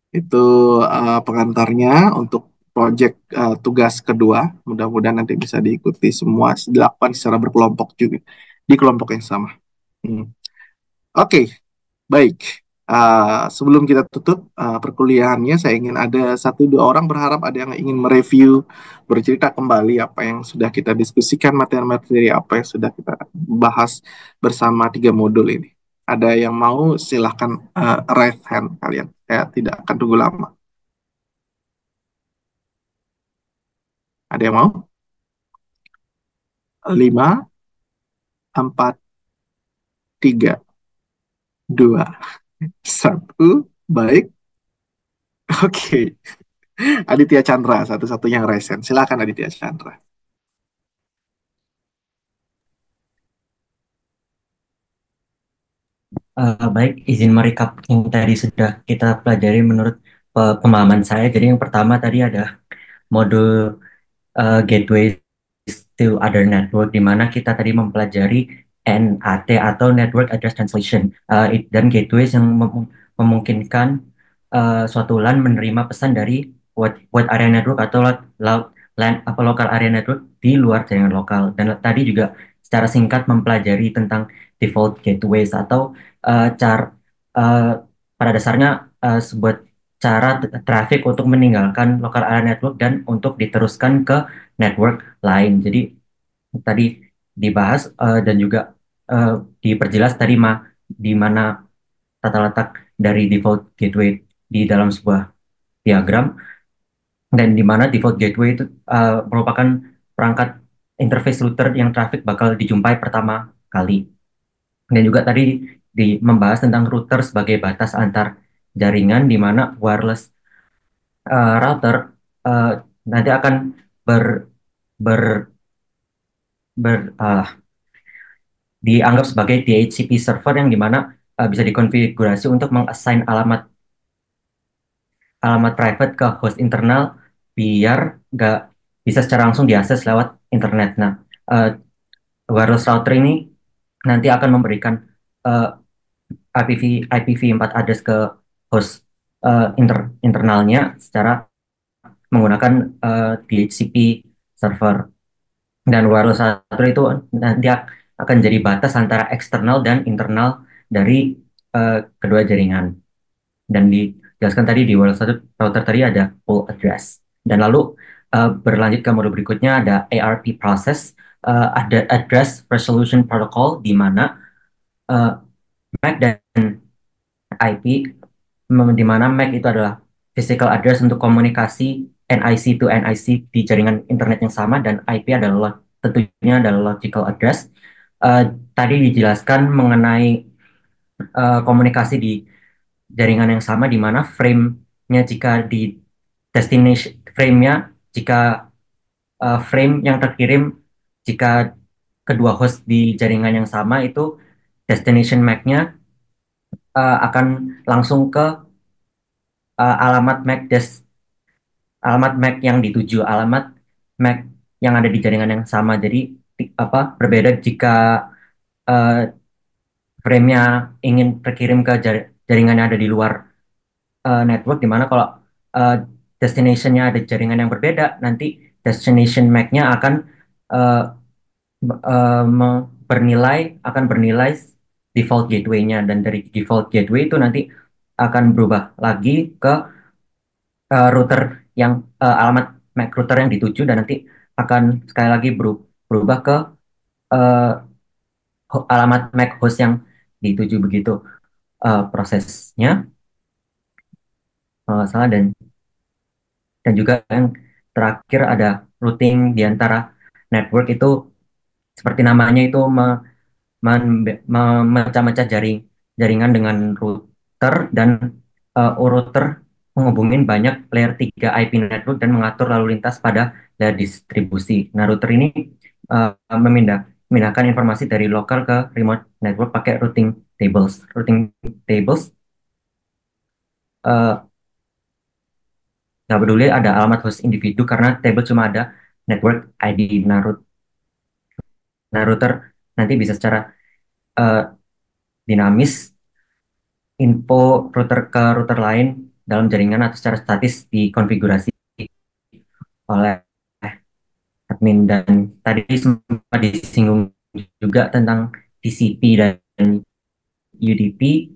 Itu pengantarnya untuk proyek tugas kedua. Mudah-mudahan nanti bisa diikuti semua dilakukan secara berkelompok juga di kelompok yang sama. Oke, baik. Sebelum kita tutup perkuliahannya, saya ingin ada 1-2 orang berharap ada yang ingin mereview, bercerita kembali apa yang sudah kita diskusikan, materi-materi apa yang sudah kita bahas bersama 3 modul ini. Ada yang mau silahkan raise hand kalian. Saya tidak akan tunggu lama. Ada yang mau? 5, 4, 3, 2, 1. Baik. Oke. Aditya Chandra, satu-satunya yang raise hand. Silakan Aditya Chandra. Baik, izin merecap yang tadi sudah kita pelajari menurut pemahaman saya. Jadi yang pertama tadi ada modul Gateway to Other Network, di mana kita tadi mempelajari NAT atau Network Address Translation, dan gateways yang memungkinkan suatu LAN menerima pesan dari wide area network atau LAN apa local area network di luar jaringan lokal. Dan tadi juga secara singkat mempelajari tentang default gateways atau cara pada dasarnya sebuah cara traffic untuk meninggalkan local area network dan untuk diteruskan ke network lain. Jadi tadi dibahas dan juga diperjelas tadi di mana tata letak dari default gateway di dalam sebuah diagram, dan di mana default gateway itu merupakan perangkat interface router yang traffic bakal dijumpai pertama kali. Dan juga tadi membahas tentang router sebagai batas antar jaringan, di mana wireless router uh, nanti akan ber, ber, ber dianggap sebagai DHCP server yang dimana bisa dikonfigurasi untuk mengassign alamat private ke host internal biar nggak bisa secara langsung diakses lewat internet. Nah, wireless router ini nanti akan memberikan IPv4 address ke host internalnya secara menggunakan DHCP server. Dan wireless router itu nanti akan jadi batas antara eksternal dan internal dari kedua jaringan. Dan dijelaskan tadi di wireless router tadi ada pool address. Dan lalu berlanjut ke mode berikutnya ada ARP process, ada address resolution protocol, di mana MAC dan IP, di mana MAC itu adalah physical address untuk komunikasi NIC to NIC di jaringan internet yang sama, dan IP adalah tentunya adalah logical address. Tadi dijelaskan mengenai komunikasi di jaringan yang sama, di mana frame-nya jika di destination frame-nya jika frame yang terkirim jika kedua host di jaringan yang sama itu destination MAC-nya akan langsung ke alamat MAC yang dituju, alamat MAC yang ada di jaringan yang sama. Jadi berbeda jika frame-nya ingin terkirim ke jaringan yang ada di luar network, dimana kalau destination-nya ada jaringan yang berbeda, nanti destination MAC-nya akan bernilai default gateway-nya, dan dari default gateway itu nanti akan berubah lagi ke router yang alamat MAC router yang dituju, dan nanti akan sekali lagi berubah ke uh, alamat MAC host yang dituju, begitu prosesnya kalau nggak salah. Dan juga yang terakhir ada routing di antara network. Itu seperti namanya, itu memecah-mecah jaringan dengan router, dan router menghubungin banyak layer 3 IP network dan mengatur lalu lintas pada layer distribusi. Nah, router ini memindahkan informasi dari lokal ke remote network pakai routing tables. Routing tables eh, nggak peduli ada alamat host individu karena table cuma ada network ID. Nah, router nanti bisa secara eh, dinamis info router ke router lain dalam jaringan atau secara statis dikonfigurasi oleh admin. Dan tadi sempat disinggung juga tentang TCP dan UDP,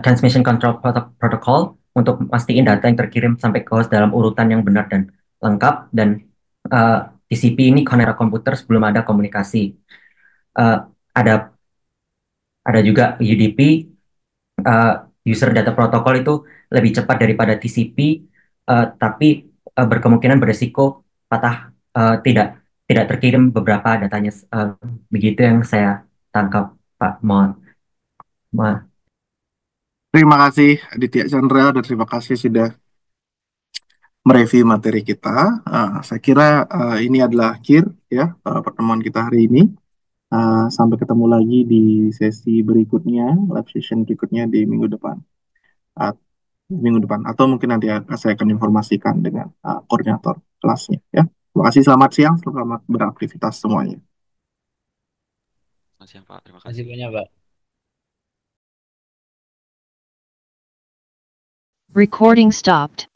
Transmission Control Protocol, untuk mastiin data yang terkirim sampai ke host dalam urutan yang benar dan lengkap. Dan TCP ini connect komputer sebelum ada komunikasi. Uh, ada juga UDP, user data protocol, itu lebih cepat daripada TCP, tapi berkemungkinan beresiko patah, tidak terkirim beberapa datanya. Begitu yang saya tangkap, Pak. Mohon. Terima kasih Aditya Chandra dan terima kasih sudah mereview materi kita. Saya kira ini adalah akhir ya pertemuan kita hari ini. Sampai ketemu lagi di sesi berikutnya, live session berikutnya di minggu depan. Uh, Minggu depan atau mungkin nanti saya akan informasikan dengan koordinator kelasnya ya. Terima kasih, selamat siang, selamat beraktivitas semuanya. Selamat siang, Pak. Terima Masih kasih. banyak, Pak. Recording stopped.